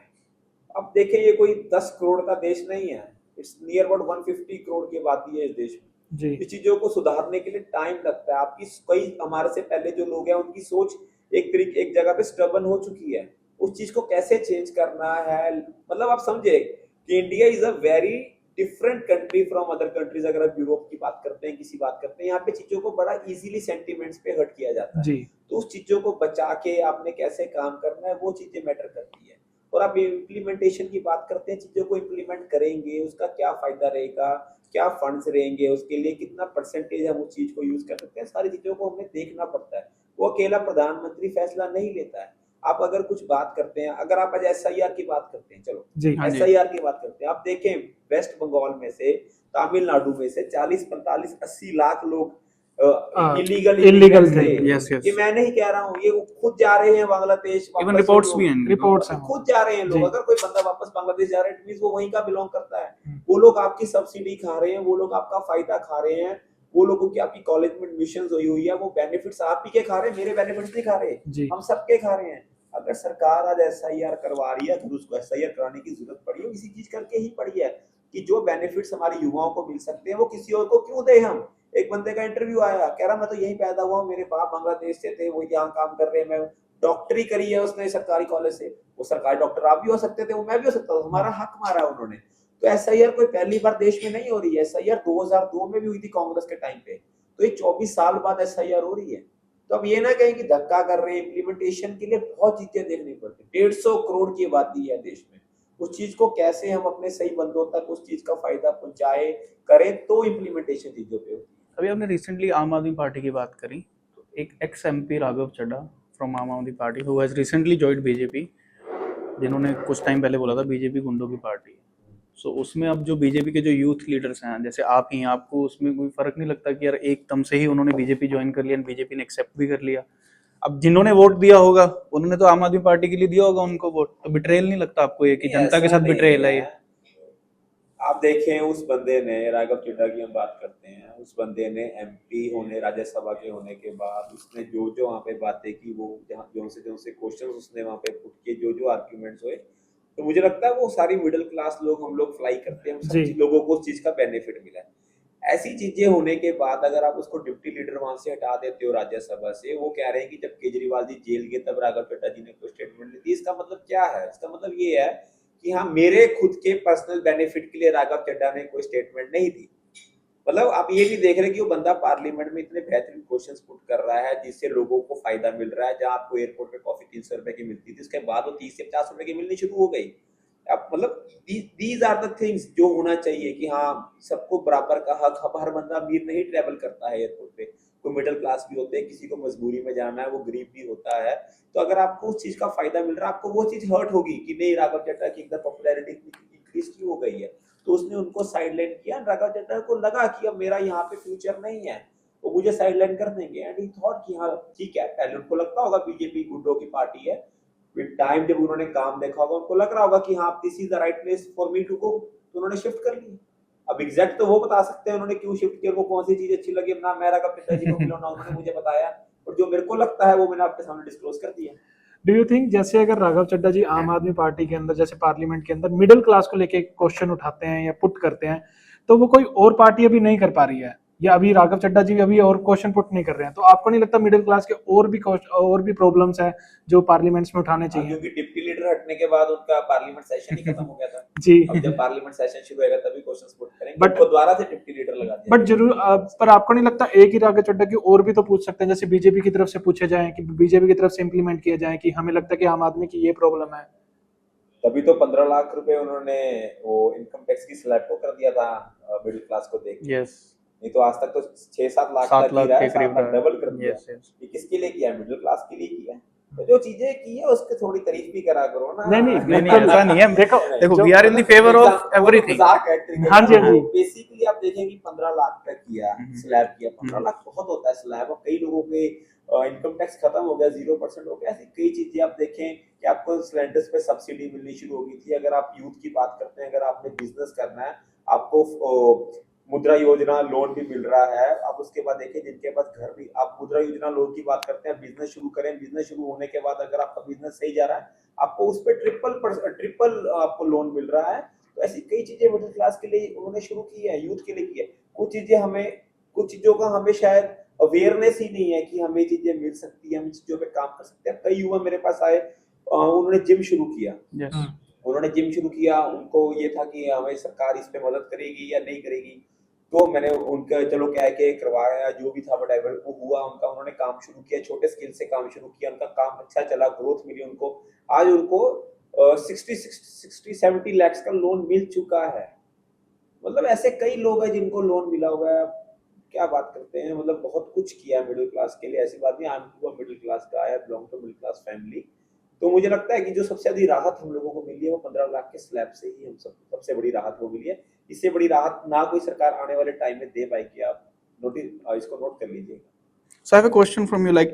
अब देखें ये कोई 10 करोड़ का देश नहीं है, इट्स नियर अबाउट 150 करोड़ की आबादी है इस देश में। जी इस चीजों को सुधारने के लिए टाइम लगता है। आपकी कई हमारे से पहले जो लोग हैं उनकी सोच एक जगह पे स्टबन हो चुकी है, उस चीज को कैसे चेंज करना है। मतलब आप समझे कि India is a very different country from other countries. अगर आप यूरोप की बात करते हैं, किसी बात करते हैं, यहाँ पे चीजों को बड़ा इजीली सेंटिमेंट्स पे हट किया जाता है। जी तो उस चीजों को बचा के आपने कैसे काम करना है, वो चीजें मैटर करती है। और आप इम्प्लीमेंटेशन की बात करते हैं, चीजों को इम्प्लीमेंट करेंगे, उसका क्या फायदा रहेगा, क्या फंड्स रहेंगे, उसके लिए कितना परसेंटेज हम उस चीज को यूज कर सकते हैं, सारी चीजों को हमें देखना पड़ता है। वो अकेला प्रधानमंत्री फैसला नहीं लेता है। आप अगर कुछ बात करते हैं, अगर आप आज एसआईआर की बात करते हैं, चलो जी हाँ जी। एसआईआर की बात करते हैं, आप देखें वेस्ट बंगाल में से, तमिलनाडु में से 40, 45, 80 लाख लोग illegal थे। Yes, yes. ये मैं नहीं कह रहा हूँ, ये खुद जा रहे हैं बांग्लादेश। इवन वापस रिपोर्ट्स वो भी हैं। रिपोर्ट्स हैं। खुद जा रहे हैं लोग। जी। अगर कोई बंदा वापस बांग्लादेश जा रहा है, इट मींस वो वहीं का बिलोंग करता है। हम्म। वो लोग आपकी सब्सिडी खा रहे हैं, वो लोग आपका फायदा खा रहे हैं, वो लोगों की आपकी कॉलेज में एडमिशन हुई है, वो बेनिफिट्स आप ही के खा रहे हैं, मेरे बेनिफिट्स नहीं खा रहे, जी हम सबके खा रहे हैं। अगर सरकार आज एसआईआर करवा रही है, तो उसको एसआईआर कराने की जरूरत पड़ी है, इसी चीज करके ही पड़ी है कि जो बेनिफिट्स हमारे युवाओं को मिल सकते हैं वो किसी और को क्यों दे हम। एक बंदे का इंटरव्यू आया, कह रहा मैं तो यहीं पैदा हुआ हूँ, मेरे बाप बांग्लादेश से थे, वो यहाँ काम कर रहे हैं, मैं डॉक्टरी करी है उसने सरकारी कॉलेज से। वो सरकारी डॉक्टर आप भी हो सकते थे, वो मैं भी हो सकता था, हमारा हक मारा उन्होंने। तो एसआईआर कोई पहली बार देश में नहीं हो रही है, एसआईआर 2002 में भी हुई थी कांग्रेस के टाइम पे, तो ये 24 साल बाद एसआईआर हो रही है। तो अब ये ना कहें कि धक्का कर रहे हैं, इम्प्लीमेंटेशन के लिए बहुत चीजें देखनी पड़ती है। 150 करोड़ की आबादी है देश में, उस चीज को कैसे हम अपने सही बंदों तक उस चीज का फायदा पहुंचाए करें, तो इम्प्लीमेंटेशन चीजों पे होती है। अभी आपने रिसेंटली आम आदमी पार्टी की बात करी, तो एक ex MP Raghav Chadha from Aam Aadmi party who has recently joined BJP, जिन्होंने कुछ टाइम पहले बोला था बीजेपी गुंडों की पार्टी है। सो उसमें अब जो बीजेपी के जो यूथ लीडर्स हैं, जैसे आप ही हैं, आपको उसमें कोई फर्क नहीं लगता कि यार एकदम से ही उन्होंने बीजेपी ज्वाइन कर लिया, बीजेपी ने एक्सेप्ट भी कर लिया? अब जिन्होंने वोट दिया होगा उन्होंने तो आम आदमी पार्टी के लिए दिया होगा उनको वोट, तो बिट्रेयल नहीं लगता आपको ये कि नहीं, जनता के ऐसा साथ नहीं बिट्रेयल है ये? आप देखें उस बंदे ने, राघव चड्ढा की हम बात करते हैं, उस बंदे ने एमपी होने, राज्यसभा के होने के बाद उसने जो जो वहाँ पे बातें की, वो जहाँ जो से क्वेश्चन उसने वहाँ पे पुट किए, जो जो आर्ग्यूमेंट्स हुए, तो मुझे लगता है वो सारी मिडिल क्लास लोग, हम लोग फ्लाई करते हैं, हम जी। सब लोगों को उस चीज का बेनिफिट मिला है। ऐसी चीजें होने के बाद अगर आप उसको डिप्टी लीडर वहां से हटा देते हो राज्यसभा से, वो कह रहे हैं कि जब केजरीवाल जी जेल गए तब राघव चड्ढा जी ने कोई स्टेटमेंट ली थी, इसका मतलब क्या है? इसका मतलब ये है कि हाँ, मेरे खुद के पर्सनल बेनिफिट के लिए राघव चड्ढा ने कोई स्टेटमेंट नहीं दी। मतलब आप ये भी देख रहे हैं कि वो बंदा पार्लियामेंट में इतने बेहतरीन क्वेश्चंस पुट कर रहा है जिससे लोगों को फायदा मिल रहा है। जहां आपको एयरपोर्ट पे कॉफी 300 रुपए की मिलती थी, उसके बाद वो 30 से 50 रुपए की मिलनी शुरू हो गई। अब मतलब दीज आर द थिंग्स जो होना चाहिए कि हाँ, सबको बराबर का हक। अब हर बंदा अमीर नहीं ट्रेवल करता है एयरपोर्ट पे, कोई मिडिल क्लास भी होते हैं, किसी को मजबूरी में जाना है, वो गरीब भी होता है। तो अगर आपको उस चीज का फायदा मिल रहा है, आपको वो चीज हर्ट होगी कि नहीं, राघव चड्ढा की एकदम पॉपुलैरिटी इंक्रीज क्यों हो गई है। तो उसने उनको साइडलाइन किया। राघव चड्ढा को लगा कि अब मेरा यहाँ पे फ्यूचर नहीं है, वो मुझे साइडलाइन कर देंगे। एंड ही थॉट कि हाँ ठीक है, पहले उनको लगता होगा बीजेपी गुंडों की पार्टी है, विद टाइम जब उन्होंने काम देखा होगा, उनको लग रहा होगा कि हाँ this is the right place for me to go, तो उन्होंने शिफ्ट कर ली। अब एग्जैक्ट तो वो बता सकते हैं उन्होंने क्यों शिफ्ट किया, वो कौन सी चीज अच्छी लगी, ना मैं राघव चड्ढा जी को मिला, ना उन्होंने मुझे बताया, और जो मेरे को लगता है वो मैंने आपके सामने डिस्क्लोज कर दिया। डू यू थिंक जैसे अगर राघव चड्ढा जी आम आदमी पार्टी के अंदर जैसे पार्लियामेंट के अंदर मिडिल क्लास को लेके क्वेश्चन उठाते हैं या पुट करते हैं, तो वो कोई और पार्टी अभी नहीं कर पा रही है, या अभी राघव चड्ढा जी अभी और क्वेश्चन पुट नहीं कर रहे हैं, तो आपको नहीं लगता मिडिल क्लास के और भी प्रॉब्लम्स हैं जो पार्लियामेंट्स में उठाने चाहिए? क्योंकि डिप्टी लीडर हटने के बाद उनका पार्लियामेंट सेशन ही खत्म हो गया था। जी। अब जब पार्लियामेंट सेशन शुरू होगा तभी क्वेश्चंस पुट करेंगे, But- उनको दोबारा से डिप्टी लीडर लगा दिया। बट जरूर पर आपको नहीं लगता एक ही राघव चड्ढा की और भी तो पूछ सकते हैं, जैसे बीजेपी की तरफ से पूछे जाएं कि बीजेपी की तरफ से इंप्लीमेंट किया जाए कि हमें लगता है कि आम आदमी की ये प्रॉब्लम है? तभी तो 15 लाख रुपए उन्होंने वो इनकम टैक्स की स्लैब को कर दिया था मिडिल क्लास को देख के। यस, नहीं तो आज तक तो 6-7 लाख 7 तक ही लाख रहा के है, करीब 7 लाख रहा है। डबल कर दिया। Yes yes. ये किसके लिए किया है? मिडिल क्लास के लिए किया है। तो जो चीजें की है उसकी थोड़ी तारीफ भी करा करो ना। नहीं, नहीं, नहीं नहीं, बिल्कुल। ऐसा नहीं है। देखो, देखो जो- we are in the favour of everything. मजाक है, ठीक है। हाँ जी, हाँ जी। बेसिकली आप देखें कि 15 लाख तक किया, स्लैब किया, 15 लाख बहुत होता है स्लैब। और कई लोगों के इनकम टैक्स खत्म हो गया, 0% हो गया। ऐसी कई चीजें आप देखें कि आपको सिलेंडर्स पे सब्सिडी मिलनी शुरू हो गई थी। अगर आप यूथ की बात करते हैं, अगर आपने बिजनेस करना है, आपको मुद्रा योजना लोन भी मिल रहा है। अब उसके बाद देखिए जिनके पास घर भी, आप मुद्रा योजना लोन की बात करते हैं, बिजनेस शुरू करें, बिजनेस शुरू होने के बाद अगर आपका बिजनेस सही जा रहा है, आपको उस पर ट्रिपल आपको लोन मिल रहा है। तो ऐसी कई चीजें मिडिल क्लास के लिए उन्होंने शुरू की है, यूथ के लिए की है। कुछ चीजों का हमें शायद अवेयरनेस ही नहीं है कि हमें चीजें मिल सकती है, हम चीजों पे काम कर सकते हैं। कई युवा मेरे पास आए, उन्होंने जिम शुरू किया। यस। उन्होंने जिम शुरू किया, उनको ये था कि हमें सरकार इस पे मदद करेगी या नहीं करेगी। तो मैंने उनका चलो कह के करवाया, जो भी था व्हाटएवर वो हुआ उनका। उन्होंने काम शुरू किया, छोटे स्केल से काम शुरू किया, उनका काम अच्छा चला, ग्रोथ मिली उनको। आज उनको 60-70 लाख का लोन मिल चुका है। मतलब ऐसे कई लोग हैं जिनको लोन मिला हुआ है। क्या बात करते हैं, मतलब बहुत कुछ किया है मिडिल क्लास के लिए। ऐसी बात नहीं, आई एम मिडिल क्लास का, I belong to middle class family. तो मुझे लगता है कि जो सबसे ज्यादा राहत हम लोगों को मिली है वो 15 लाख के स्लैब से ही हम सबसे बड़ी राहत वो मिली है। इससे बड़ी राहत ना कोई सरकार आने वाले टाइम में दे पाएगी। आप इसको नोट कर लीजिएगा। So I have a question from you, like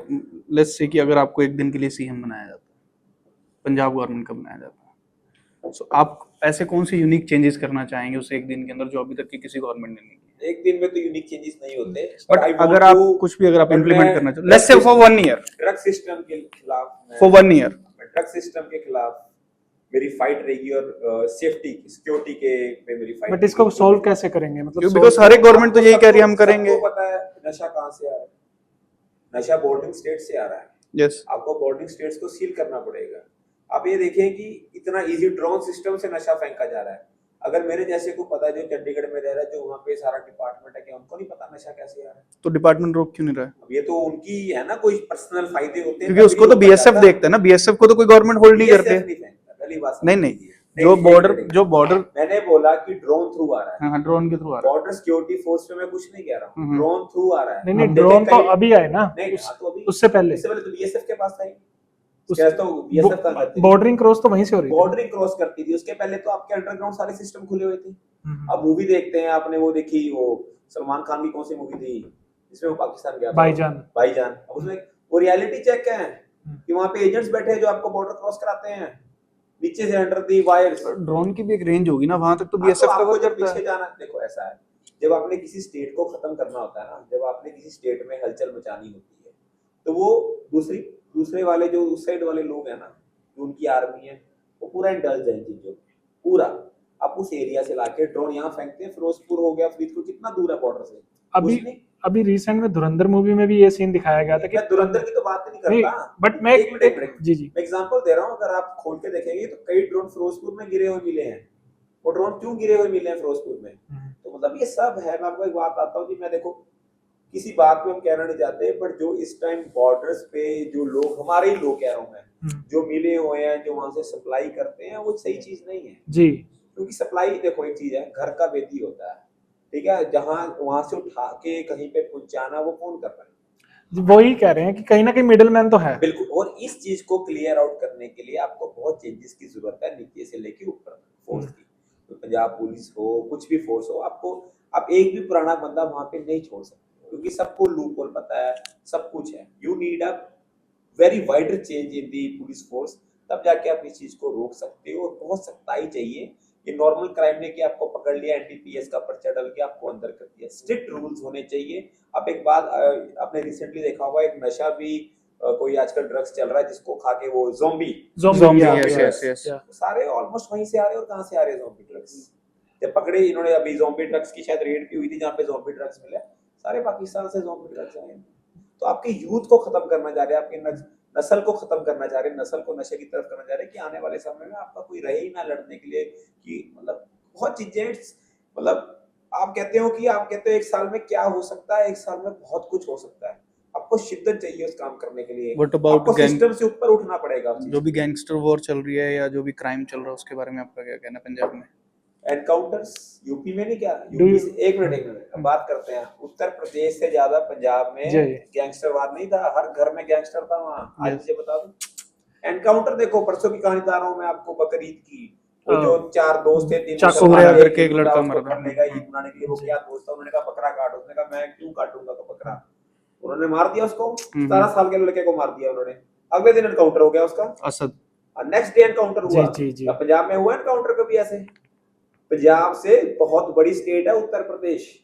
let's say कि अगर आपको एक दिन के लिए सीएम बनाया जाता है, पंजाब गवर्नमेंट का बनाया जाता है, so आप ऐसे कौन से यूनिक चेंजेस करना चाहेंगे उस एक दिन के अंदर जो अभी तक की किसी गवर्नमेंट ने नहीं किया? एक दिन में तो यूनिक चेंजेस नहीं होते, बट अगर आप कुछ भी अगर आप इम्प्लीमेंट करना चाहो, let's say for 1 year, drug system के खिलाफ, फॉर 1 ईयर ड्रग सिस्टम के खिलाफ मेरी फाइट रहेगी, और सेफ्टी सिक्योरिटी के पे मेरी फाइट। बट इसको सोल्व कैसे करेंगे? मतलब बिकॉज हर एक गवर्नमेंट तो यही कह रही है हम करेंगे। सबको पता है नशा कहाँ से आ रहा है, नशा बोर्डिंग स्टेट से आ रहा है। यस, आपको बोर्डिंग स्टेट्स को सील करना पड़ेगा। आप ये देखें कि इतना इजी ड्रोन सिस्टम से नशा फेंका जा रहा है। अगर मेरे जैसे को पता है जो चंडीगढ़ में रह रहा है, जो वहाँ पे सारा डिपार्टमेंट है, क्या उनको नहीं पता नशा कैसे आ रहा है? तो डिपार्टमेंट रोक क्यों नहीं रहा है? अब ये तो उनकी है ना, कोई पर्सनल फायदे होते हैं, क्योंकि उसको तो बीएसएफ देखता है ना, बीएसएफ को तो कोई गवर्नमेंट होल्ड नहीं करती है। नहीं फेंकता, पहली बात नहीं समझ नहीं, लीजिए। जो नहीं, बॉर्डर नहीं, जो बॉर्डर मैंने बोला कि ड्रोन थ्रू आ रहा है, हाँ ड्रोन के थ्रू आ रहा बॉर्डर सिक्योरिटी फोर्स पे मैं कुछ नहीं कह रहा हूँ, हम्म। ड्रोन थ्रू आ रहा है। नहीं नहीं, अब देखें ड्रोन तो कहीं- अभी आए ना, नहीं हाँ, तो अभी उससे पहले इससे पहले तो बीएसएफ के पास था ही। उस- उसके तो बीएसएफ का करती थी। बॉर्डरिंग क्रॉस तो वहीं से हो रही थी। बॉर्डरिंग क्रॉस करती थी, उसके पहले तो आपके अंडरग्राउंड सारे सिस्टम खुले हुए थे। हम्म। अब मूवी देखते हैं, आपने वो देखी, वो सलमान खान की कौन सी मूवी थी जिसमें वो पाकिस्तान गया था? भाईजान। भाईजान। अब उसमें वो रियलिटी चेक है कि वहां पे एजेंट्स बैठे हैं जो आपको बॉर्डर क्रॉस कराते हैं नीचे से अंडर दी वायर्स। ड्रोन की भी एक रेंज होगी ना, वहां तक तो हाँ, बीएसएफ तो आपको कवर जब करता है। पीछे जाना, देखो ऐसा है, जब आपने किसी स्टेट को खत्म करना होता है ना, जब आपने किसी स्टेट में हलचल मचानी होती है, तो वो दूसरे वाले जो उस साइड वाले लोग हैं ना, जो उनकी आर्मी है, वो पूरा इंडल्ज है इन चीजों में, पूरा। आप उस एरिया से लाके ड्रोन यहाँ फेंकते हैं, फिरोजपुर हो गया, फरीदपुर कितना दूर है बॉर्डर से? अभी कुछ नहीं। अभी रिसेंट में धुरंधर मूवी में भी ये सीन दिखाया गया था कि मैं धुरंधर की तो बात नहीं नहीं, करता, बट मैं एक मिनट जी जी मैं एग्जांपल दे रहा हूँ। अगर आप खोल के देखेंगे तो कई ड्रोन फिरोजपुर में गिरे हुए मिले हैं। वो ड्रोन क्यों गिरे हुए मिले हैं फिरोजपुर में? तो मतलब ये सब है। मैं आपको एक बात आता हूँ जी, मैं देखो किसी बात पे हम कहना नहीं चाहते, बट जो इस टाइम बॉर्डर्स पे जो लोग, हमारे ही लोग कह रहा हूँ मैं, जो मिले हुए हैं, जो वहां से सप्लाई करते हैं, वो सही चीज नहीं है। जी क्योंकि सप्लाई देखो एक चीज है, घर का बेदी होता है, ठीक है, जहां वहां से उठा के कहीं पे पहुंचाना वो कौन कर रहा है? वही कह रहे हैं कि कहीं ना कहीं मिडिल मैन तो है। बिल्कुल। और इस चीज को क्लियर आउट करने के लिए आपको बहुत चेंजेस की जरूरत है, नीचे से लेके ऊपर फोर्स की। तो पंजाब पुलिस हो, कुछ भी फोर्स हो, आपको आप एक भी पुराना बंदा वहां पे नहीं छोड़ सकते, क्योंकि सबको लूप होल पता है, सब कुछ है। You need a very wider change in the police force, तब जाके आप इस चीज को रोक सकते हो। और बहुत सख्ताई चाहिए। ये नॉर्मल क्राइम ने कि आपको पकड़ लिया, एनडीपीएस का पर्चा डाल के आपको अंदर कर दिया, स्ट्रिक्ट रूल्स होने चाहिए। अब एक बात आपने रिसेंटली देखा होगा, एक नशा भी कोई आजकल ड्रग्स चल रहा है जिसको खा के वो ज़ॉम्बी ज़ॉम्बी, या, यस या, यस यस। या। सारे ऑलमोस्ट वहीं से आ रहे हैं। और कहाँ से आ रहे हैं ज़ॉम्बी ड्रग्स? जब पकड़े इन्होंने, अभी ज़ॉम्बी ड्रग्स की शायद रेड भी हुई थी जहाँ पे ज़ॉम्बी ड्रग्स मिले, सारे पाकिस्तान से ज़ॉम्बी ड्रग्स आए हैं। तो आपके यूथ को खत्म करना चाह रहे हैं, आपके नस्ल को खत्म करना चाह रहे हैं, नस्ल को नशे की तरफ करना चाह रहे हैं, कि आने वाले समय में आपका कोई रहे ही ना लड़ने के लिए। कि मतलब बहुत चीजें, मतलब आप कहते हो कि आप कहते हो एक साल में क्या हो सकता है, एक साल में बहुत कुछ हो सकता है। आपको शिद्दत चाहिए उस काम करने के लिए। What about आपको gang- सिस्टम से ऊपर उठना पड़ेगा। जो भी गैंगस्टर वॉर चल रही है या जो भी क्राइम चल रहा है उसके बारे में आपका क्या कहना है पंजाब में? एनकाउंटर्स यूपी में नहीं क्या? Do यूपी you- से एक मिनट अब बात करते हैं। उत्तर प्रदेश से ज्यादा पंजाब में जी। गैंगस्टरवाद नहीं था, हर घर में गैंगस्टर था वहाँ। आज Yes. मुझे बता दो एनकाउंटर देखो, परसों की कहानी बता रहा हूँ मैं आपको, बकरीद की। वो जो चार दोस्त थे, तीन चाकू मुसलमान मारा थे, करके एक लड़का उसको मर गया। पकड़ने का, ईद मनाने के लिए। वो क्या दोस्त था, उन्होंने कहा बकरा काट। उसने कहा मैं क्यों काटूंगा तो बकरा। उन्होंने मार दिया उसको, 17 साल के लड़के को मार दिया उन्होंने। अगले दिन एनकाउंटर हो गया उसका, असद। नेक्स्ट डे एनकाउंटर हुआ। जी, जी। अब पंजाब में हुआ एनकाउंटर कभी ऐसे? पंजाब से बहुत बड़ी स्टेट है उत्तर प्रदेश,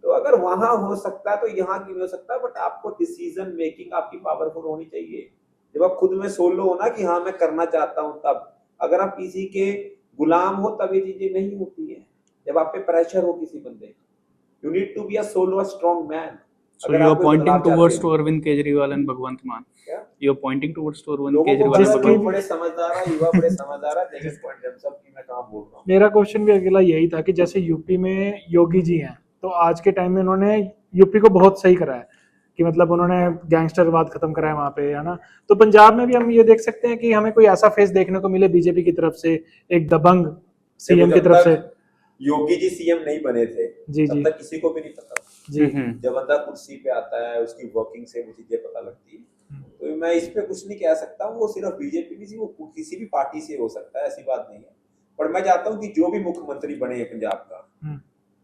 तो अगर वहां हो सकता है तो यहाँ क्यों नहीं हो सकता? बट आपको डिसीजन मेकिंग आपकी पावरफुल होनी चाहिए। जब आप खुद में सोलो हो ना कि हाँ मैं करना चाहता हूँ, तब। अगर आप किसी के गुलाम हो तब ये चीजें नहीं होती है। जब आप पे प्रेशर हो किसी बंदे, you need to be a solo, a strong man. So you are pointing towards to Arvind Kejriwal and Bhagwant Mann. क्या? You are pointing towards to Arvind लोगों को Kejriwal पता and है, Bhagwant लोग बड़े समझदार है, युवा बड़े समझदार है, देखिए पॉइंट सब की मैं काम बोल रहा हूँ। मेरा क्वेश्चन भी अगला यही था कि जैसे यूपी में योगी जी हैं, तो आज के टाइम में उन्होंने यूपी को बहुत सही करा है कि मतलब उन्होंने गैंगस्टरवाद खत्म करा है वहां पे, है ना। तो पंजाब में भी हम ये देख सकते हैं कि हमें कोई ऐसा फेस देखने को मिले बीजेपी की तरफ से, एक दबंग सीएम की तरफ से। योगी जी सीएम नहीं बने थे जी, तब जी। तक किसी को भी नहीं पता। जी जब बंदा कुर्सी पे आता है, उसकी वर्किंग से वो चीजें पता लगती है। तो मैं इस पे कुछ नहीं कह सकता। वो सिर्फ बीजेपी नहीं, वो किसी भी पार्टी से हो सकता है, ऐसी बात नहीं है। पर मैं चाहता हूँ कि जो भी मुख्यमंत्री बने पंजाब का,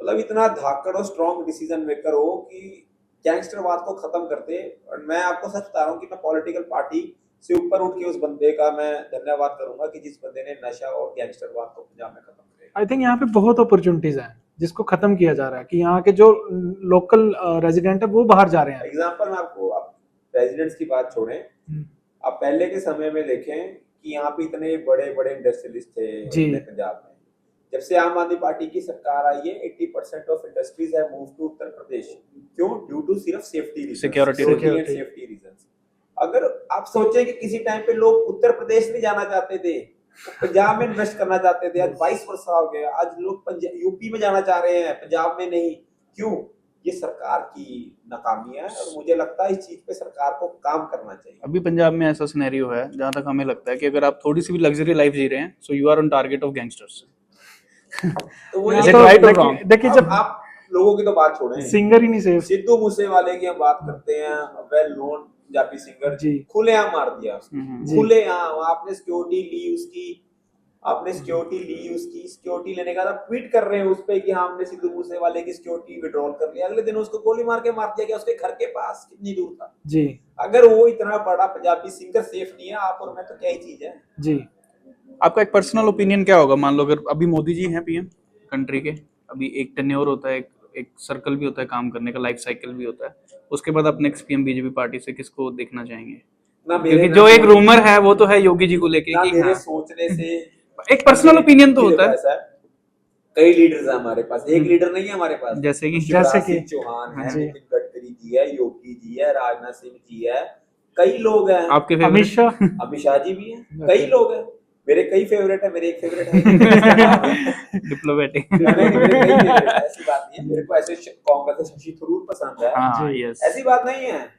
मतलब इतना धाकड़ और स्ट्रॉन्ग डिसीजन मेकर हो कि गैंगस्टरवाद को खत्म कर दे। और मैं आपको सच बता रहा हूँ कि मैं पॉलिटिकल पार्टी से ऊपर उठ के उस बंदे का मैं धन्यवाद करूंगा कि जिस बंदे ने नशा और गैंगस्टरवाद को पंजाब में खत्म किया। आई थिंक यहाँ पे बहुत अपॉर्चुनिटीज हैं जिसको खत्म किया जा रहा है कि यहाँ के जो लोकल रेजिडेंट है वो बाहर जा रहे हैं। एग्जाम्पल मैं आपको, आप रेजिडेंट्स की बात छोड़ें, आप पहले के समय में देखें कि यहाँ पे इतने बड़े बड़े इंडस्ट्रियलिस्ट थे अपने पंजाब में। जब से आम आदमी पार्टी की सरकार आई है, 80% of industries have moved to Uttar Pradesh. क्यों? ड्यू टू सिर्फ safety reasons, Security and safety reasons. अगर आप सोचें कि किसी टाइम पे लोग उत्तर प्रदेश नहीं जाना चाहते थे, वो पंजाब में इन्वेस्ट करना चाहते थे, आज 22 वर्ष हो गए, आज लोग यूपी में जाना चाह रहे हैं, पंजाब में नहीं। क्यों? ये सरकार की नाकामी है और मुझे लगता है इस चीज पे सरकार को काम करना चाहिए। अभी पंजाब में ऐसा सिनेरियो है जहां तक हमें लगता है कि अगर आप थोड़ी सी भी लग्जरी लाइफ जी रहे हैं, so you are on target of gangsters. तो वो Is ये it तो right or wrong? देखिए जब आप लोगों की तो बात छोड़ें, सिंगर ही नहीं सेफ सिद्धू मूसेवाले की हम बात करते हैं, वेल नोन पंजाबी सिंगर, जी। खुलेआम मार दिया उसने, हम्म। खुलेआम। आपने सिक्योरिटी ली उसकी, सिक्योरिटी लेने का ट्वीट कर रहे हैं उस पे कि हाँ हमने सिद्धू मूसेवाले की सिक्योरिटी विड्रॉल कर लिया, अगले दिन उसको गोली मार दिया गया उसके घर के पास, कितनी दूर था। जी अगर वो इतना बड़ा पंजाबी सिंगर सेफ नहीं है, आप और मैं तो क्या ही चीज है। जी। आपका एक पर्सनल ओपिनियन क्या होगा? मान लो अगर अभी मोदी जी हैं पीएम कंट्री के, अभी एक टेन्योर होता है, एक सर्कल भी होता है काम करने का, लाइफ साइकिल भी होता है, उसके बाद आप नेक्स्ट पीएम बीजेपी पार्टी से किसको देखना चाहेंगे? ना मेरे क्योंकि ना जो एक सोचने- रूमर है वो तो है योगी जी को लेके ना कि मेरे हाँ, सोचने से एक पर्सनल ओपिनियन तो होता है। ऐसा है, कई लीडर्स हैं हमारे पास, एक लीडर नहीं है हमारे पास। जैसे कि शिवराज जैसे कि- सिंह चौहान है, जी। नितिन गडकरी जी है, योगी जी है, राजनाथ सिंह जी है, कई लोग हैं, आपके अमित फेवरेट? शाह अमित शाह जी भी हैं, Okay. कई लोग हैं। मेरे कई फेवरेट है, मेरे एक फेवरेट है। डिप्लोमेटिक। नहीं, मेरे कई favorite है, ऐसी बात नहीं है। मेरे को ऐसे कांग्रेस से शशि थरूर पसंद है, हाँ, जी। यस। ऐसी बात नहीं है।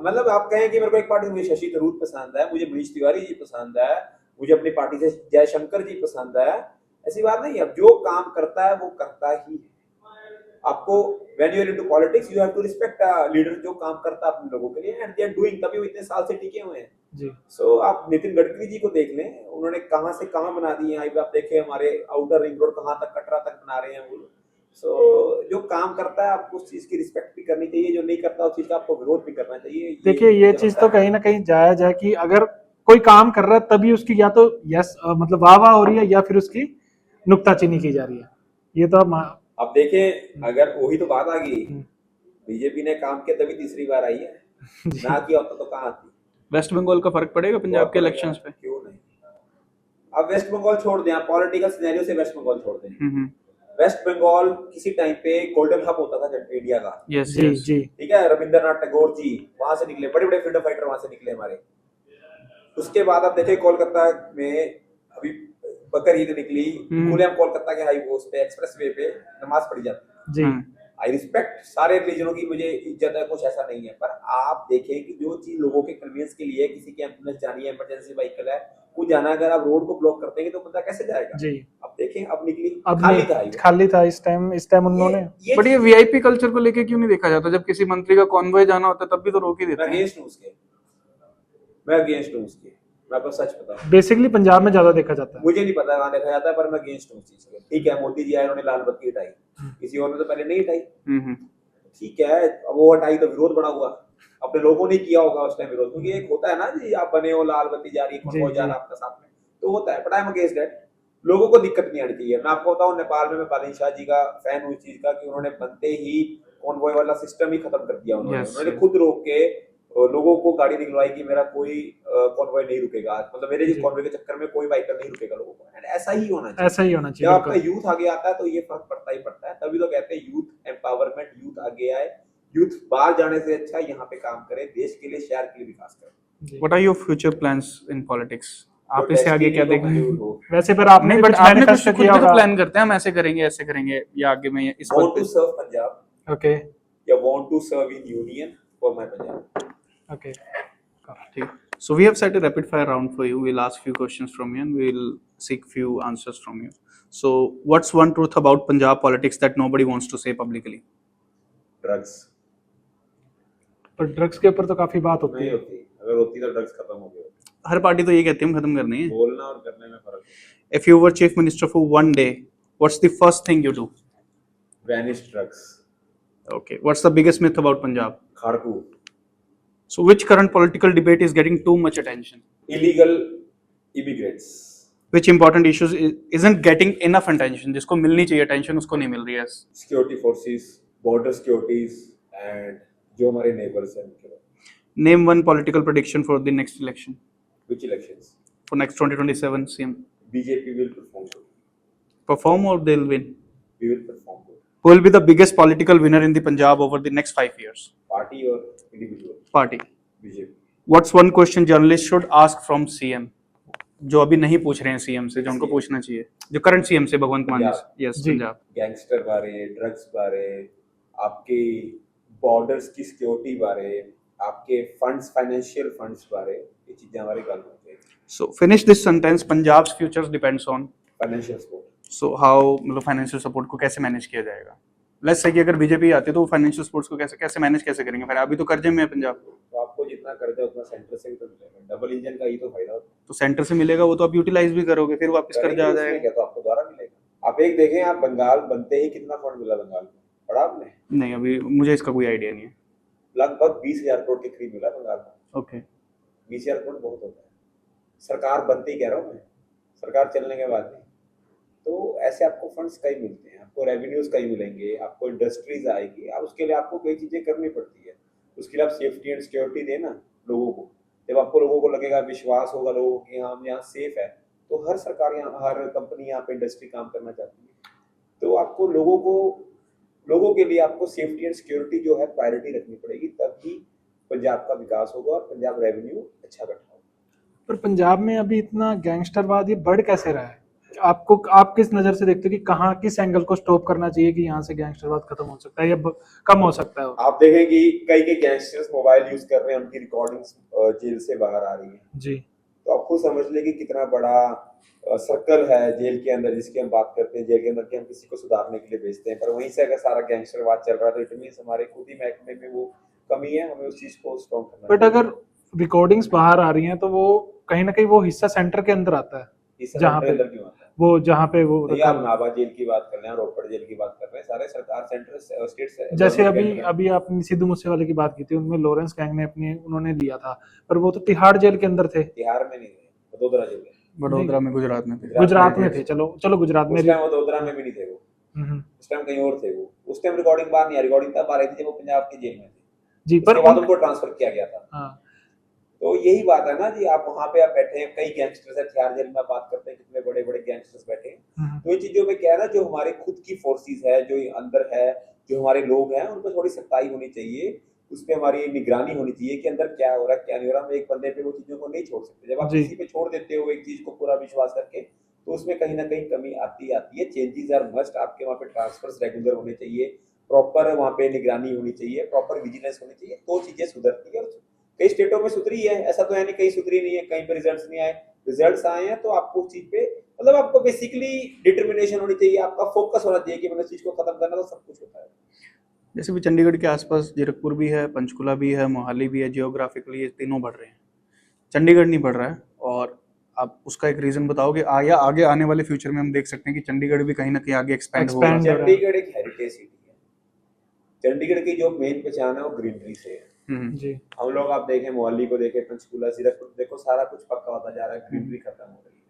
मतलब आप कहें कि मेरे को एक पार्टी से मुझे शशि थरूर पसंद है, मुझे मनीष तिवारी जी पसंद है, मुझे अपनी पार्टी से जयशंकर जी पसंद है, ऐसी बात नहीं है। अब जो काम करता है वो करता ही है। आपको when you are into politics you have to respect leader जो काम करता है अपने लोगों के लिए, एंड दे आर डूइंग, तभी वो इतने साल से टिके हुए हैं। जी सो आप नितिन गडकरी जी को देख लें, उन्होंने कहां से कहां बना दिए हैं। आप देखें हमारे आउटर रिंग रोड कहां तक, कटरा तक बना रहे हैं वो। सो जो काम करता है आपको उस चीज की रिस्पेक्ट भी करनी चाहिए, जो नहीं करता उस चीज का आपको विरोध भी करना चाहिए। देखिए ये चीज तो कहीं ना कहीं जायज है कि अगर कोई काम कर रहा है तभी उसकी या तो यस मतलब वाह वाह हो रही है या फिर उसकी नुक्ताचीनी की जा रही है। ये तो अब देखें, अगर वही तो बात आ गई, बीजेपी ने काम किया तभी तीसरी बार आई है, ना किया होता तो कहाँ आती। वेस्ट बंगाल का फर्क पड़ेगा पंजाब के इलेक्शंस पे? क्यों नहीं? अब वेस्ट बंगाल छोड़ दें, पॉलिटिकल सिनेरियो से वेस्ट बंगाल छोड़ दें। वेस्ट बंगाल किसी टाइम पे गोल्डन हब होता था इंडिया का। यस जी यस। जी ठीक है, रविंद्रनाथ टैगोर जी वहां से निकले, बड़े बड़े फ्रीडम फाइटर वहां से निकले हमारे। उसके बाद आप देखें कोलकाता में अभी बकर ईद निकली, खुलेआम कोलकाता के हाई पे एक्सप्रेस वे पे नमाज पढ़ी जाती जी है। आई रिस्पेक्ट सारे रिलीजनों की, मुझे इज्जत है, कुछ ऐसा नहीं है, पर आप देखें कि जो चीज लोगों के कन्वीनियंस के लिए, किसी की एम्बुलेंस जानी है, इमरजेंसी व्हीकल है, कुछ जाना, अगर आप रोड को ब्लॉक कर देंगे तो बंदा कैसे जाएगा? जी। अब देखें, अब निकली, अब खाली नहीं, था highway। खाली था इस टाइम उन्होंने बट ये वीआईपी कल्चर को लेके क्यों नहीं देखा जाता? जब किसी मंत्री का कॉन्वॉय जाना होता है तब भी तो रोक ही मैं देते हैं। अगेंस्ट हूँ उसके, मैं अगेंस्ट हूँ उसके, मैं आपको सच बताऊं। बेसिकली पंजाब में ज्यादा देखा जाता है। मुझे नहीं पता कहाँ देखा जाता है, पर मैं अगेंस्ट हूँ उस चीज के। ठीक है, मोदी जी आए, उन्होंने लाल बत्ती हटाई, किसी और ने तो पहले नहीं हटाई। हम्म। ठीक है, अब वो हटाई तो विरोध बड़ा हुआ, अपने लोगों ने किया होगा उस टाइम विरोध, क्योंकि एक होता है ना जी, आप बने हो, लाल बत्ती जा रही है, कौन जा रहा है आपका साथ में, तो होता है। But I am against that. लोगों को दिक्कत नहीं आनी चाहिए। मैं आपको बताऊं, नेपाल में मैं बादशाह शाह जी का फैन हूँ इस चीज का, कि उन्होंने बनते ही कॉन्वॉय वाला सिस्टम ही खत्म कर दिया उन्होंने। Yes, उन्होंने yes. खुद रोक के लोगों को गाड़ी निकलवाई कि मेरा कोई कॉन्वॉय नहीं रुकेगा, मतलब मेरे जी। कॉन्वॉय के चक्कर में कोई बाइकर नहीं रुकेगा लोगों को। एंड ऐसा ही होना चाहिए। ऐसा ही होना जब चाहिए आपका बिल्कुल। यूथ आगे आता है तो ये फर्क पड़ता ही पड़ता है। तभी तो कहते हैं यूथ एम्पावरमेंट, यूथ आगे आए, यूथ बाहर जाने से अच्छा यहाँ पे काम करे, देश के लिए, शहर के लिए विकास करे। What are your future plans in politics? आप इससे आगे क्या देखेंगे? वैसे पर आपने नहीं, भी बट कुछ आपने कुछ मैनिफेस्टो खुद किया भी तो होगा। प्लान करते हैं, हम ऐसे करेंगे, ऐसे करेंगे, या आगे में इस Want पद to पे। serve Punjab ओके या want to serve in union for my Punjab? Okay ठीक। So we have set a rapid fire round for you. We'll ask few questions from you and we'll seek few answers from you. So what's one truth about Punjab politics that nobody wants to say publicly? Drugs पर drugs के ऊपर तो काफी बात होती नहीं है। होती, अगर होती तो ड्रग्स खत्म हो गए। हर पार्टी तो ये कहती है हम खत्म करनी है। बोलना और करने में फर्क है। If you were chief minister for one day, what's the first thing you do? Vanish drugs, Okay. What's the biggest myth about Punjab? खाड़कू, So which current political debate is getting too much attention? illegal immigrants, Which important issues isn't getting enough attention? जिसको मिलनी चाहिए attention उसको नहीं मिल रही है। security forces, border securities and जो हमारे neighbors हैं उनके बारे में। Name one political prediction for the next election. Which elections? For next 2027 CM. BJP will perform good. Perform or they'll win? We will perform good. Who will be the biggest political winner in the Punjab over the next 5 years? Party or individual? Party. BJP. What's one question journalists should ask from CM? जो अभी नहीं पूछ रहे हैं CM से, जो उनको CM पूछना चाहिए, जो करंट सीएम से, भगवंत मान पंजाब। जी, यस जी। पंजाब। गैंगस्टर बारे, ड्रग्स बारे, आपके बॉर्डर्स की सिक्योरिटी बारे, आपके फंड्स, फाइनेंशियल फंड्स बारे, ये चीजें हमारी गल होनी चाहिए। सो finish this sentence, Punjab's future depends on. Financial support. So how, मतलब फाइनेंशियल सपोर्ट को कैसे मैनेज किया जाएगा? लेट्स से कि अगर बीजेपी आती है तो वो फाइनेंशियल सपोर्ट्स को कैसे कैसे मैनेज कैसे करेंगे? फिर अभी तो कर्जे में है पंजाब, तो आपको जितना कर्जा उतना सेंटर से भी तो मिलेगा, डबल इंजन का ही तो फायदा होता है। तो सेंटर से मिलेगा वो तो आप यूटिलाइज भी करोगे, फिर वापस करेंगे कर्जा आ उसमें जाएगा। क्या, तो आपको दोबारा मिलेगा। आप एक देखें, आप बंगाल बनते ही कितना फंड मिला बंगाल में, पढ़ा आपने? नहीं, अभी मुझे इसका कोई आइडिया नहीं है। लगभग 20,000 करोड़ के करीब मिला बंगाल में। ओके। 20,000 करोड़ बहुत होता है, सरकार बनते ही कह रहा हूँ मैं, सरकार चलने के बाद नहीं। तो ऐसे आपको फंड्स कई मिलते हैं, आपको रेवेन्यूज कई मिलेंगे, आपको इंडस्ट्रीज आएगी, अब उसके लिए आपको कई चीजें करनी पड़ती है। उसके लिए आप सेफ्टी एंड सिक्योरिटी देना लोगों को। जब आपको लोगों को लगेगा, विश्वास होगा लोगों को कि हाँ हम यहाँ सेफ है, तो हर सरकार यहाँ, हर कंपनी यहाँ पे, इंडस्ट्री काम करना चाहती है। तो आपको लोगों के लिए आपको सेफ्टी एंड सिक्योरिटी जो है प्रायोरिटी रखनी पड़ेगी, तभी पंजाब का विकास होगा और पंजाब रेवेन्यू अच्छा इकट्ठा होगा। पर पंजाब में अभी इतना गैंगस्टरवाद ये बढ़ कैसे रहा है? आपको, आप किस नजर से देखते हो कि कहाँ, किस एंगल को स्टॉप करना चाहिए कि यहाँ से गैंगस्टरवाद खत्म हो सकता है या कम हो सकता है? और आप देखें कि कई गैंगस्टर्स मोबाइल यूज कर रहे हैं, उनकी रिकॉर्डिंग्स जेल से बाहर आ रही है। जी। तो आप खुद समझ लें कि कितना बड़ा सर्कल है जेल के अंदर, जिसकी हम बात करते हैं। जेल के अंदर कि हम किसी को सुधारने के लिए भेजते हैं, पर वहीं से अगर सारा गैंगस्टरवाद चल रहा है, तो इट मींस हमारे खुद ही महकमे में वो कमी है, हमें उस चीज को स्ट्रॉन्ग करना बट अगर रिकॉर्डिंग्स बाहर आ रही हैं तो वो कहीं ना कहीं वो हिस्सा सेंटर के अंदर आता है, इस जहाँ सेंटर पे अंदर क्यों आता है? वो जहाँ पे वो नहीं, रखा आप हुआ है। नाभा जेल की बात कर रहे हैं, रोपड़ जेल की बात कर रहे हैं, सारे सरकार सेंटर स्टेट से जैसे गवर्नमेंट के अभी अंदर है। अभी आपने सिद्धू मूसेवाले की बात की थी, उनमें लॉरेंस गैंग ने अपने उन्होंने लिया था, पर वो तो तिहाड़ जेल के अंदर थे। तिहाड़ में नहीं थे, वडोदरा जेल में। वडोदरा में, गुजरात में थे। गुजरात में थे, चलो चलो गुजरात में। उस टाइम वडोदरा में भी नहीं थे वो, उस टाइम कहीं और थे वो। उस टाइम रिकॉर्डिंग बाहर नहीं आ, रिकॉर्डिंग तब आ रही थी जब वो पंजाब की जेल में थे। जी। पर उसके बाद उनको ट्रांसफर किया गया था। हाँ। तो यही बात है ना जी, आप वहां पे आप बैठे हैं, कई गैंगस्टर्स है तिहाड़ जेल में, आप बात करते हैं कितने बड़े बड़े गैंगस्टर्स बैठे हैं। तो ये चीजों में क्या है ना, जो हमारे खुद की फोर्सेस है, जो अंदर है, जो हमारे लोग हैं, उन पर थोड़ी सख्ताई होनी चाहिए, उस पर हमारी निगरानी होनी चाहिए कि अंदर क्या हो रहा है क्या नहीं हो रहा। हम एक बंदे पे वो चीजों को नहीं छोड़ सकते। जब आप जी। किसी पे छोड़ देते हो एक चीज को पूरा विश्वास करके, तो उसमें कहीं ना कहीं कमी आती है। चेंजेस आर मस्ट, आपके वहाँ पे ट्रांसफर्स रेगुलर होने चाहिए, प्रॉपर वहाँ पे निगरानी होनी चाहिए, प्रॉपर विजिलेंस होनी चाहिए, तो चीजें सुधरती है। कई स्टेटों में सुधरी है, ऐसा तो है नहीं कहीं सुधरी नहीं है, कहीं पे रिजल्ट्स नहीं आए। रिजल्ट्स आए हैं तो आपको उस चीज पे, मतलब आपको बेसिकली डिटर्मिनेशन होनी चाहिए, आपका फोकस होना चाहिए कि मैंने इस चीज को खत्म करना, तो सब कुछ होता है। जैसे भी चंडीगढ़ के आसपास जीरकपुर भी है, पंचकुला भी है, मोहाली भी है, जियोग्राफिकली ये तीनों बढ़ रहे हैं, चंडीगढ़ नहीं बढ़ रहा है। और आप उसका एक रीजन बताओगे, या आगे आने वाले फ्यूचर में हम देख सकते हैं कि चंडीगढ़ भी कहीं ना कहीं आगे एक्सपेंड होगा? Expand हो रहा है। चंडीगढ़ एक हेरिटेज सिटी है। चंडीगढ़ की जो मेन पहचान है वो ग्रीनरी से है। जी। हम लोग आप देखें, मोहाली को देखें, पंचकुला, जीरकपुर देखो, सारा कुछ पक्का होता जा रहा है, ग्रीनरी खत्म हो रही है।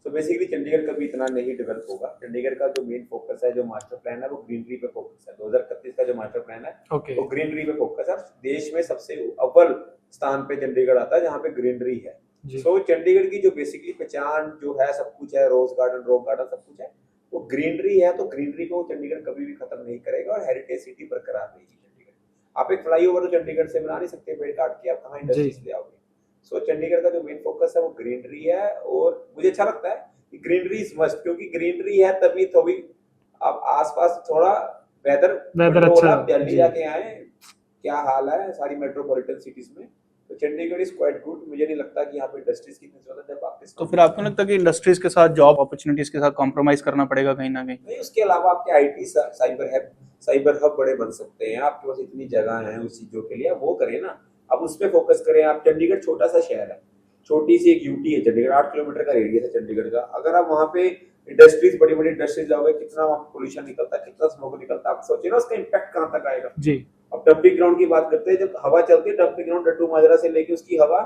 तो बेसिकली चंडीगढ़ कभी इतना नहीं डेवलप होगा। चंडीगढ़ का जो मेन फोकस है, जो मास्टर प्लान है, वो ग्रीनरी पे फोकस है। 2031 का जो मास्टर प्लान है, ओके। वो ग्रीनरी पे फोकस है। देश में सबसे अव्वल स्थान पे चंडीगढ़ आता है जहाँ पे ग्रीनरी है। जी। सो चंडीगढ़ की जो बेसिकली पहचान जो है, सब कुछ है, रोज गार्डन, रॉक गार्डन, सब कुछ है, वो ग्रीनरी है। तो ग्रीनरी को चंडीगढ़ कभी भी खत्म नहीं करेगा और हेरिटेज सिटी बरकरार रहेगी चंडीगढ़। आप एक फ्लाईओवर तो चंडीगढ़ से बना नहीं सकते, पेड़ काट के आप कहाँ इंडस्ट्रीज ले आओगे। सो चंडीगढ़ का जो मेन फोकस है वो ग्रीनरी है, और मुझे अच्छा लगता है कि ग्रीनरी इज मस्ट, क्योंकि ग्रीनरी है तभी थोड़ी आप आसपास थोड़ा वेदर अच्छा आप दिल्ली जी। जाके आए, क्या हाल है सारी मेट्रोपॉलिटन सिटीज में। तो चंडीगढ़ इज क्वाइट गुड। मुझे नहीं लगता कि यहाँ पे इंडस्ट्रीज की इतनी जरूरत है। वापस तो फिर आपको नहीं लगता कि इंडस्ट्रीज के साथ जॉब अपॉर्चुनिटीज के साथ कॉम्प्रोमाइज करना पड़ेगा कहीं ना कहीं? नहीं, उसके अलावा आपके आईटी साइबर हब बड़े बन सकते हैं। आपके पास इतनी जगह है उस चीजों के लिए, आप वो करें ना, आप उस पर फोकस करें। आप चंडीगढ़ छोटा सा शहर है, छोटी सी एक यूटी है चंडीगढ़, 8 किलोमीटर का रेडियस है चंडीगढ़ का। अगर आप वहाँ पे इंडस्ट्रीज, बड़ी बड़ी इंडस्ट्रीज जाओगे, कितना वहाँ पोल्यूशन निकलता है, कितना स्मोक निकलता है, आप सोचिए ना उसका इम्पैक्ट कहाँ तक आएगा। जी। अब डंपिंग ग्राउंड की बात करते हैं, जब हवा चलती है डंपिंग ग्राउंड डट्टू माजरा से लेके उसकी हवा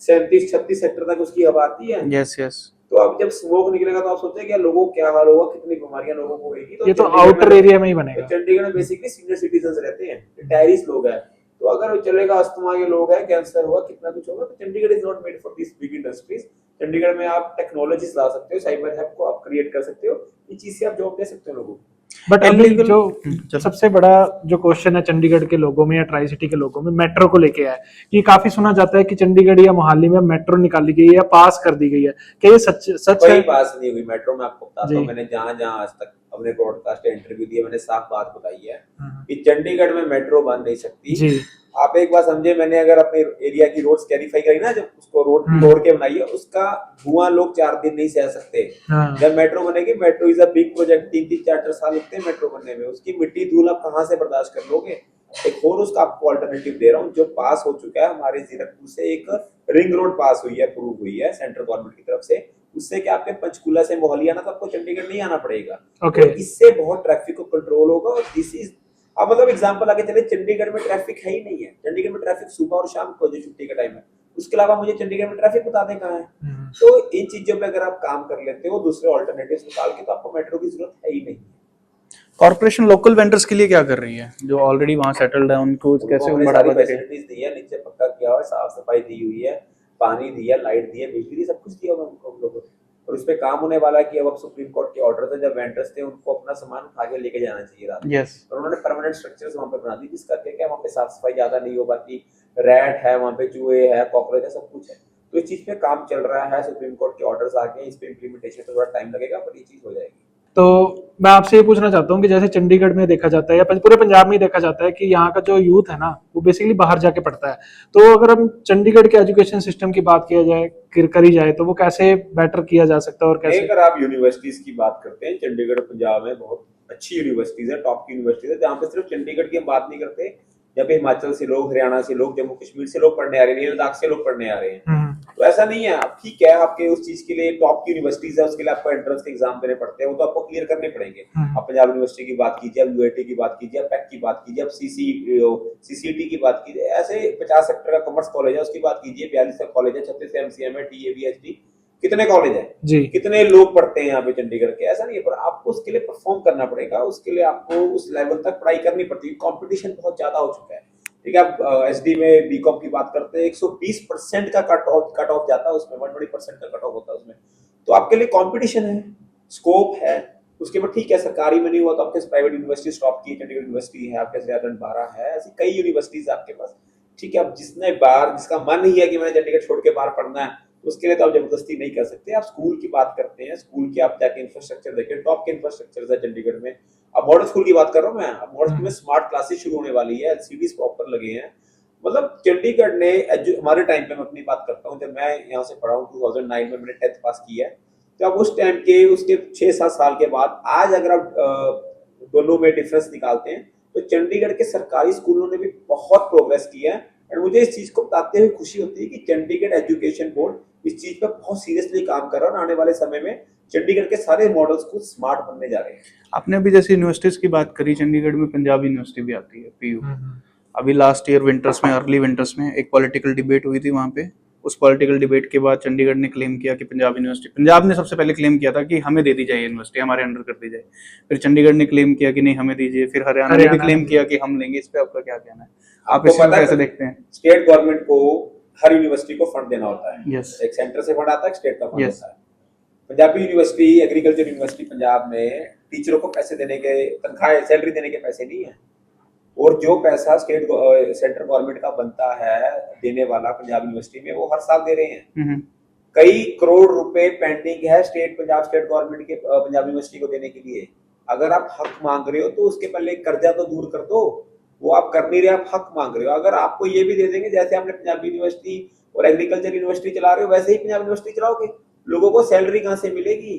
37-36 सेक्टर तक उसकी हवा आती है। Yes yes. तो अब जब स्मोक निकलेगा तो आप सोचें कि लोगों को क्या हाल होगा, कितनी बीमारियां लोगों को होगी। ये तो चंडीगढ़ आउटर में- एरिया में ही तो बनेगा। चंडीगढ़ में बेसिकली सीनियर सिटीजन रहते हैं, रिटायरीज लोग हैं। तो अगर चलेगा, अस्थमा के लोग हैं, कैंसर हुआ, कितना कुछ होगा, तो Chandigarh is not made for this big industries. Chandigarh में आप टेक्नोलॉजीज ला सकते हो, साइबर हब को आप क्रिएट कर सकते हो, इस चीज से आप जॉब दे सकते हो लोगों को। बट अभी Illegal- जो चलो। सबसे बड़ा जो क्वेश्चन है चंडीगढ़ के लोगों में या ट्राई सिटी के लोगों में मेट्रो को लेके है कि काफी सुना जाता है कि चंडीगढ़ या मोहाली में मेट्रो निकाली गई है या पास कर दी गई है, क्या ये सच कोई है? पास नहीं हुई मेट्रो में, आपको बताता हूँ। जी। मैंने जहां जहां आज तक अपने ब्रॉडकास्ट इंटरव्यू दिए, मैंने साफ बात बताई है हाँ। कि चंडीगढ़ में मेट्रो बन नहीं सकती। जी। आप एक बात समझे, मैंने अगर अपने एरिया की रोड कैरिफाई करी ना, जब उसको रोड हम्म। तोड़ के बनाई है, उसका धुआं लोग 4 दिन नहीं सह सकते। हाँ। जब मेट्रो बनेगी, metro is a big project, 3-4 साल लगते हैं मेट्रो बनने में, उसकी मिट्टी धूल आप कहाँ से बर्दाश्त कर लोगे। एक और उसका आपको अल्टरनेटिव दे रहा हूँ जो पास हो चुका है हमारे जीरकपुर से, एक रिंग रोड पास हुई है, अप्रूव हुई है सेंट्रल गवर्नमेंट की तरफ से। उससे क्या आपके पंचकूला से मोहाली आना, तो आपको चंडीगढ़ नहीं आना पड़ेगा। ओके। तो इससे बहुत ट्रैफिक को कंट्रोल होगा। और दिस इज, अब मतलब एग्जांपल आगे चले, चंडीगढ़ में ट्रैफिक है ही नहीं है। चंडीगढ़ में ट्रैफिक सुबह और शाम को जो छुट्टी का टाइम है, उसके अलावा मुझे चंडीगढ़ में ट्रैफिक बता दें कहाँ है। तो इन चीजों पे अगर आप काम कर लेते हो, दूसरे ऑल्टरनेटिव्स निकाल के, तो आपको मेट्रो की जरूरत है ही नहीं। कॉर्पोरेशन लोकल वेंडर्स के लिए क्या कर रही है जो ऑलरेडी वहां सेटल्ड है, उनको कैसे हमने बढ़ावा सारी दे रही है? फैसिलिटीज दी है, नीचे पक्का किया हुआ है, साफ सफाई दी हुई है, पानी दिया, लाइट दी है, बिजली दी, सब कुछ दिया हुआ है उनको, हम लोगों ने। और उस पे काम होने वाला है कि अब सुप्रीम कोर्ट के ऑर्डर थे, जब वेंडर्स थे उनको अपना सामान उठा के लेके जाना चाहिए रात में। यस। और उन्होंने परमानेंट स्ट्रक्चर्स वहां पे बना दी, जिस करके क्या वहां पे साफ सफाई ज्यादा नहीं हो पाती, रैट है वहां पे, चूहे है, कॉकरोच है, सब कुछ है। तो इस चीज पे काम चल रहा है, सुप्रीम कोर्ट के ऑर्डर्स आ गए, इस पे इम्प्लीमेंटेशन में थोड़ा टाइम लगेगा, पर ये चीज हो जाएगी। तो मैं आपसे ये पूछना चाहता हूँ कि जैसे चंडीगढ़ में देखा जाता है या पूरे पंजाब में ही देखा जाता है कि यहाँ का जो यूथ है ना वो बेसिकली बाहर जाके पढ़ता है। तो अगर हम चंडीगढ़ के एजुकेशन सिस्टम की बात किया जाए करी जाए तो वो कैसे बेटर किया जा सकता है और कैसे? अगर आप यूनिवर्सिटीज की बात करते हैं, चंडीगढ़ पंजाब में बहुत अच्छी यूनिवर्सिटीज है, टॉप की यूनिवर्सिटीज है, जहाँ पे सिर्फ चंडीगढ़ की हम बात नहीं करते, जहाँ पे हिमाचल से लोग, हरियाणा से लोग, जम्मू कश्मीर से लोग पढ़ने आ रहे हैं, लद्दाख से लोग पढ़ने आ रहे हैं। तो ऐसा नहीं है, आप ठीक है, आपके उस चीज के लिए टॉप की यूनिवर्सिटीज है, उसके लिए आपको एंट्रेंस के एग्जाम देने पड़ते हैं, वो तो आपको क्लियर करने पड़ेंगे। आप पंजाब यूनिवर्सिटी की बात कीजिए, आप यूआईटी की बात कीजिए, आप पैक की बात कीजिए, आप सीसीटी की बात कीजिए, ऐसे 50 सेक्टर का कॉमर्स कॉलेज है, उसकी बात कीजिए, 42 का कॉलेज है, 36 एमसीएम है, टीएबीएचडी, कितने कॉलेज है जी। कितने लोग पढ़ते हैं यहाँ पे चंडीगढ़ के। ऐसा नहीं है, पर आपको उसके लिए परफॉर्म करना पड़ेगा, उसके लिए आपको उस लेवल तक पढ़ाई करनी पड़ती है। कंपटीशन बहुत ज्यादा हो चुका है। ठीक है, आप एसडी में बीकॉम की बात करते हैं, 120% का कट ऑफ जाता है उसमें, 120% का कट ऑफ होता है उसमें। तो आपके लिए कंपटीशन है, स्कोप है। उसके बाद ठीक है, सरकारी में नहीं हुआ तो आपके प्राइवेट यूनिवर्सिटी टॉप की, चंडीगढ़ यूनिवर्सिटी है आपके, 12 है, ऐसी कई यूनिवर्सिटीज आपके पास। ठीक है, अब जिसका मन ही है कि मैंने चंडीगढ़ छोड़ के बाहर पढ़ना है, उसके लिए तो आप जबरदस्ती नहीं कर सकते। आप स्कूल की बात करते हैं, स्कूल के आप जाके इंफ्रास्ट्रक्चर देखें, टॉप के इंफ्रास्ट्रक्चर है चंडीगढ़ में। अब मॉडल स्कूल की बात कर रहा हूँ मैं, अब मॉडल स्कूल में स्मार्ट क्लासेस शुरू होने वाली है, एलसीडीज प्रॉपर लगे हैं। मतलब चंडीगढ़ ने हमारे टाइम पे, मैं अपनी बात करता हूँ, जब मैं यहाँ से पढ़ा हूँ 2009 में, मैंने 10th पास की है, तो अब उस टाइम के उसके 6-7 साल के बाद आज अगर आप दोनों में डिफरेंस निकालते हैं, तो चंडीगढ़ के सरकारी स्कूलों ने भी बहुत प्रोग्रेस की है। और मुझे इस चीज को बताते हुए खुशी होती है कि चंडीगढ़ एजुकेशन बोर्ड इस चीज पर बहुत सीरियसली काम कर रहा है, और आने वाले समय में चंडीगढ़ के सारे मॉडल स्कूल स्मार्ट बनने जा रहे हैं। आपने अभी जैसे यूनिवर्सिटीज की बात करी, चंडीगढ़ में पंजाब यूनिवर्सिटी भी आती है, पीयू। अभी लास्ट ईयर विंटर्स में, अर्ली विंटर्स में एक पॉलिटिकल डिबेट हुई थी वहाँ पे। उस पॉलिटिकल डिबेट के बाद चंडीगढ़ ने क्लेम किया कि पंजाब ने सबसे पहले क्लेम किया था कि हमें दे दी जाए यूनिवर्सिटी, हमारे अंडर कर दी जाए। फिर चंडीगढ़ ने क्लेम किया कि नहीं हमें दीजिए, फिर हरियाणा ने भी क्लेम किया कि हम लेंगे। इस पे आपका क्या कहना है? आप इसे कैसे देखते हैं? स्टेट गवर्नमेंट को हर यूनिवर्सिटी को फंड देना होता है। Yes. एक सेंटर से फंड आता है, स्टेट का फंड Yes. होता है। Punjabi university, agriculture university Punjab में टीचरों को पैसे देने के, तनख्वाह सैलरी देने के पैसे नहीं है। और जो पैसा सेंट्रल गवर्नमेंट का बनता है देने वाला पंजाब यूनिवर्सिटी में, वो हर साल दे रहे हैं। कई करोड़ रुपए पेंडिंग है पंजाब स्टेट गवर्नमेंट के पंजाब यूनिवर्सिटी को देने के लिए। अगर आप हक मांग रहे हो तो उसके पहले कर्जा तो दूर कर दो, वो आप कर नहीं रहे, आप हक मांग रहे हो। अगर आपको ये भी दे देंगे, जैसे आपने पंजाब यूनिवर्सिटी और एग्रीकल्चर यूनिवर्सिटी चला रहे हो, वैसे ही पंजाब यूनिवर्सिटी चलाओगे, लोगों को सैलरी कहाँ से मिलेगी?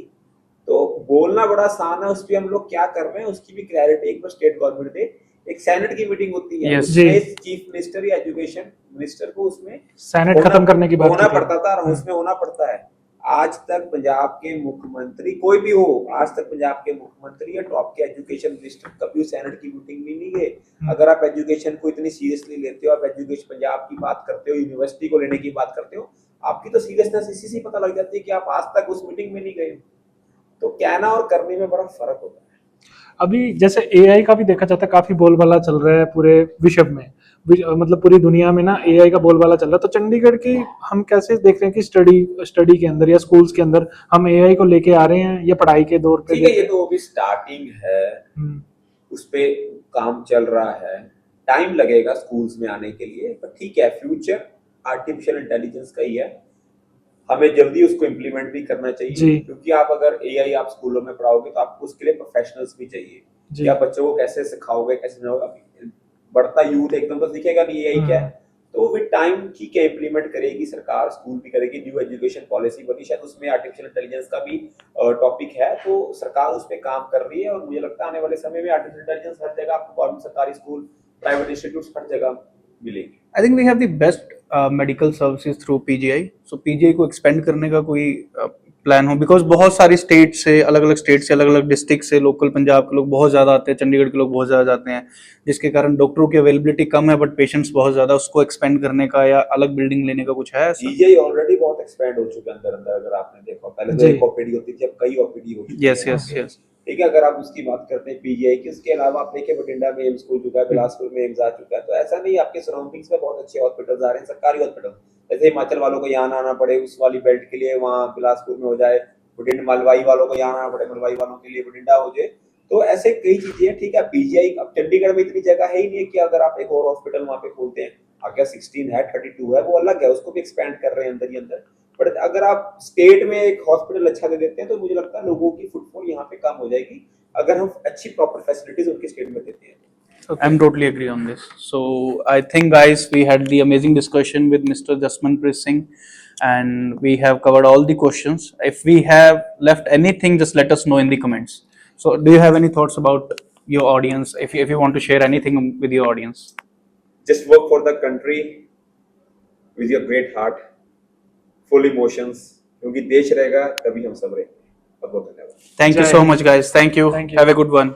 तो बोलना बड़ा आसान है, उस पर हम लोग क्या कर रहे हैं उसकी भी क्लैरिटी एक बार स्टेट गवर्नमेंट दे। एक सेनेट की मीटिंग होती है, Yes. उसमें चीफ मिनिस्टर या एजुकेशन मिनिस्टर को उसमें सेनेट खत्म करने की बात होना की थी। पड़ता था, और उसमें होना पड़ता है। आज तक पंजाब के मुख्यमंत्री, कोई भी हो, आज तक पंजाब के मुख्यमंत्री या टॉप के एजुकेशन मिनिस्टर कभी सेनेट की मीटिंग में नहीं गए। अगर आप एजुकेशन को इतनी सीरियसली लेते हो, आप एजुकेशन पंजाब की बात करते हो, यूनिवर्सिटी को लेने की बात करते हो, आपकी तो सीरियसनेस इसी से पता लग जाती है कि आप आज तक उस मीटिंग में नहीं गए। तो कहना और करने में बड़ा फर्क होता है। अभी जैसे एआई का भी देखा जाता है, काफी बोलबाला चल रहा है पूरे विश्व में। मतलब पूरी दुनिया में ना एआई का बोलबाला चल रहा है, तो चंडीगढ़ की हम कैसे देख रहे हैं कि स्टडी के अंदर या स्कूल्स के अंदर हम एआई को लेके आ रहे हैं या पढ़ाई के दौर पे ठीक है, देख ये रहे तो अभी स्टार्टिंग है, हैं? उस पे काम चल रहा है, टाइम लगेगा स्कूल्स में आने के लिए, पर ठीक है, फ्यूचर आर्टिफिशियल इंटेलिजेंस का ही है, हमें जल्दी उसको इम्प्लीमेंट भी करना चाहिए। जी। क्योंकि आप अगर एआई आप स्कूलों में पढ़ाओगे तो आपको उसके लिए प्रोफेशनल्स भी चाहिए जी। कि आप बच्चों को कैसे सिखाओगे, कैसे नहीं होगा। अभी बढ़ता यूथ एकदम तो सीखेगा नहीं एआई क्या है, तो विद टाइम ठीक है इम्प्लीमेंट करेगी सरकार, स्कूल भी करेगी, न्यू एजुकेशन पॉलिसी बनी, शायद उसमें आर्टिफिशियल इंटेलिजेंस का भी टॉपिक है, तो सरकार उस पर काम कर रही है। और मुझे लगता है आने वाले समय में आर्टिफिशियल इंटेलिजेंस हर जगह आपको गवर्नमेंट सरकारी स्कूल, प्राइवेट इंस्टीट्यूट हर जगह मिलेगी। I think we have the best medical services through PGI. So PGI को एक्सपेंड करने का कोई प्लान हो, बिकॉज बहुत सारी स्टेट से, अलग अलग स्टेट से, अलग अलग डिस्ट्रिक्ट से लोकल पंजाब के लोग बहुत ज़्यादा आते हैं, चंडीगढ़ के लोग बहुत ज़्यादा जाते हैं, जिसके कारण डॉक्टरों की अवेलेबिलिटी कम है बट पेशेंट्स बहुत ज़्यादा, उसको एक्सपेंड करने का या अलग बिल्डिंग लेने का कुछ है ऐसा? पीजीआई ऑलरेडी बहुत एक्सपेंड हो चुका है अंदर अंदर, अगर आपने देखा पहले तो जी। एक ओपीडी होती थी, अब कई ओपीडी हो चुकी यस है यस यहाँ पे। यस। ठीक है, अगर आप उसकी बात करते हैं पीजीआई की, उसके अलावा आप देखिए बठिंडा में एम्स खुल चुका है, बिलासपुर में एम्स आ चुका है, तो ऐसा नहीं, आपके सराउंडिंग्स में बहुत अच्छे हॉस्पिटल्स आ रहे हैं, सरकारी हॉस्पिटल। जैसे हिमाचल वालों को यहाँ आना पड़े उस वाली बेल्ट के लिए वहाँ बिलासपुर में हो जाए, बठिंडा मलवाई वालों को यहाँ आना पड़े, मलवाई वालों के लिए बठिंडा हो जाए, तो ऐसे कई चीजें हैं। ठीक है, पीजीआई अब चंडीगढ़ में इतनी जगह है ही नहीं है कि अगर आप एक और हॉस्पिटल वहाँ पे खोलते हैं, आगे 16 है, 32 है, वो अलग है, उसको भी एक्सपेंड कर रहे हैं अंदर ही अंदर। बट अगर आप स्टेट में एक हॉस्पिटल अच्छा दे देते हैं तो मुझे लगता है लोगों की फुटफॉल यहाँ पे कम हो जाएगी, अगर हम अच्छी प्रॉपर फैसिलिटीज उनके स्टेट में देते हैं। I'm totally agree on this. So I think, guys, we had the amazing discussion with Mr. Jasmanpreet Singh, and we have covered all the questions. If we have left anything, just let us know in the comments. So, do you have any thoughts about your audience? If you want to share anything with your audience? Just work for the country with your great heart, full emotions, क्योंकि देश रहेगा तभी हम सब रहेंगे। बहुत बहुत धन्यवाद। Thank you जय so Hind. much, guys. Thank you. Thank you. Have a good one.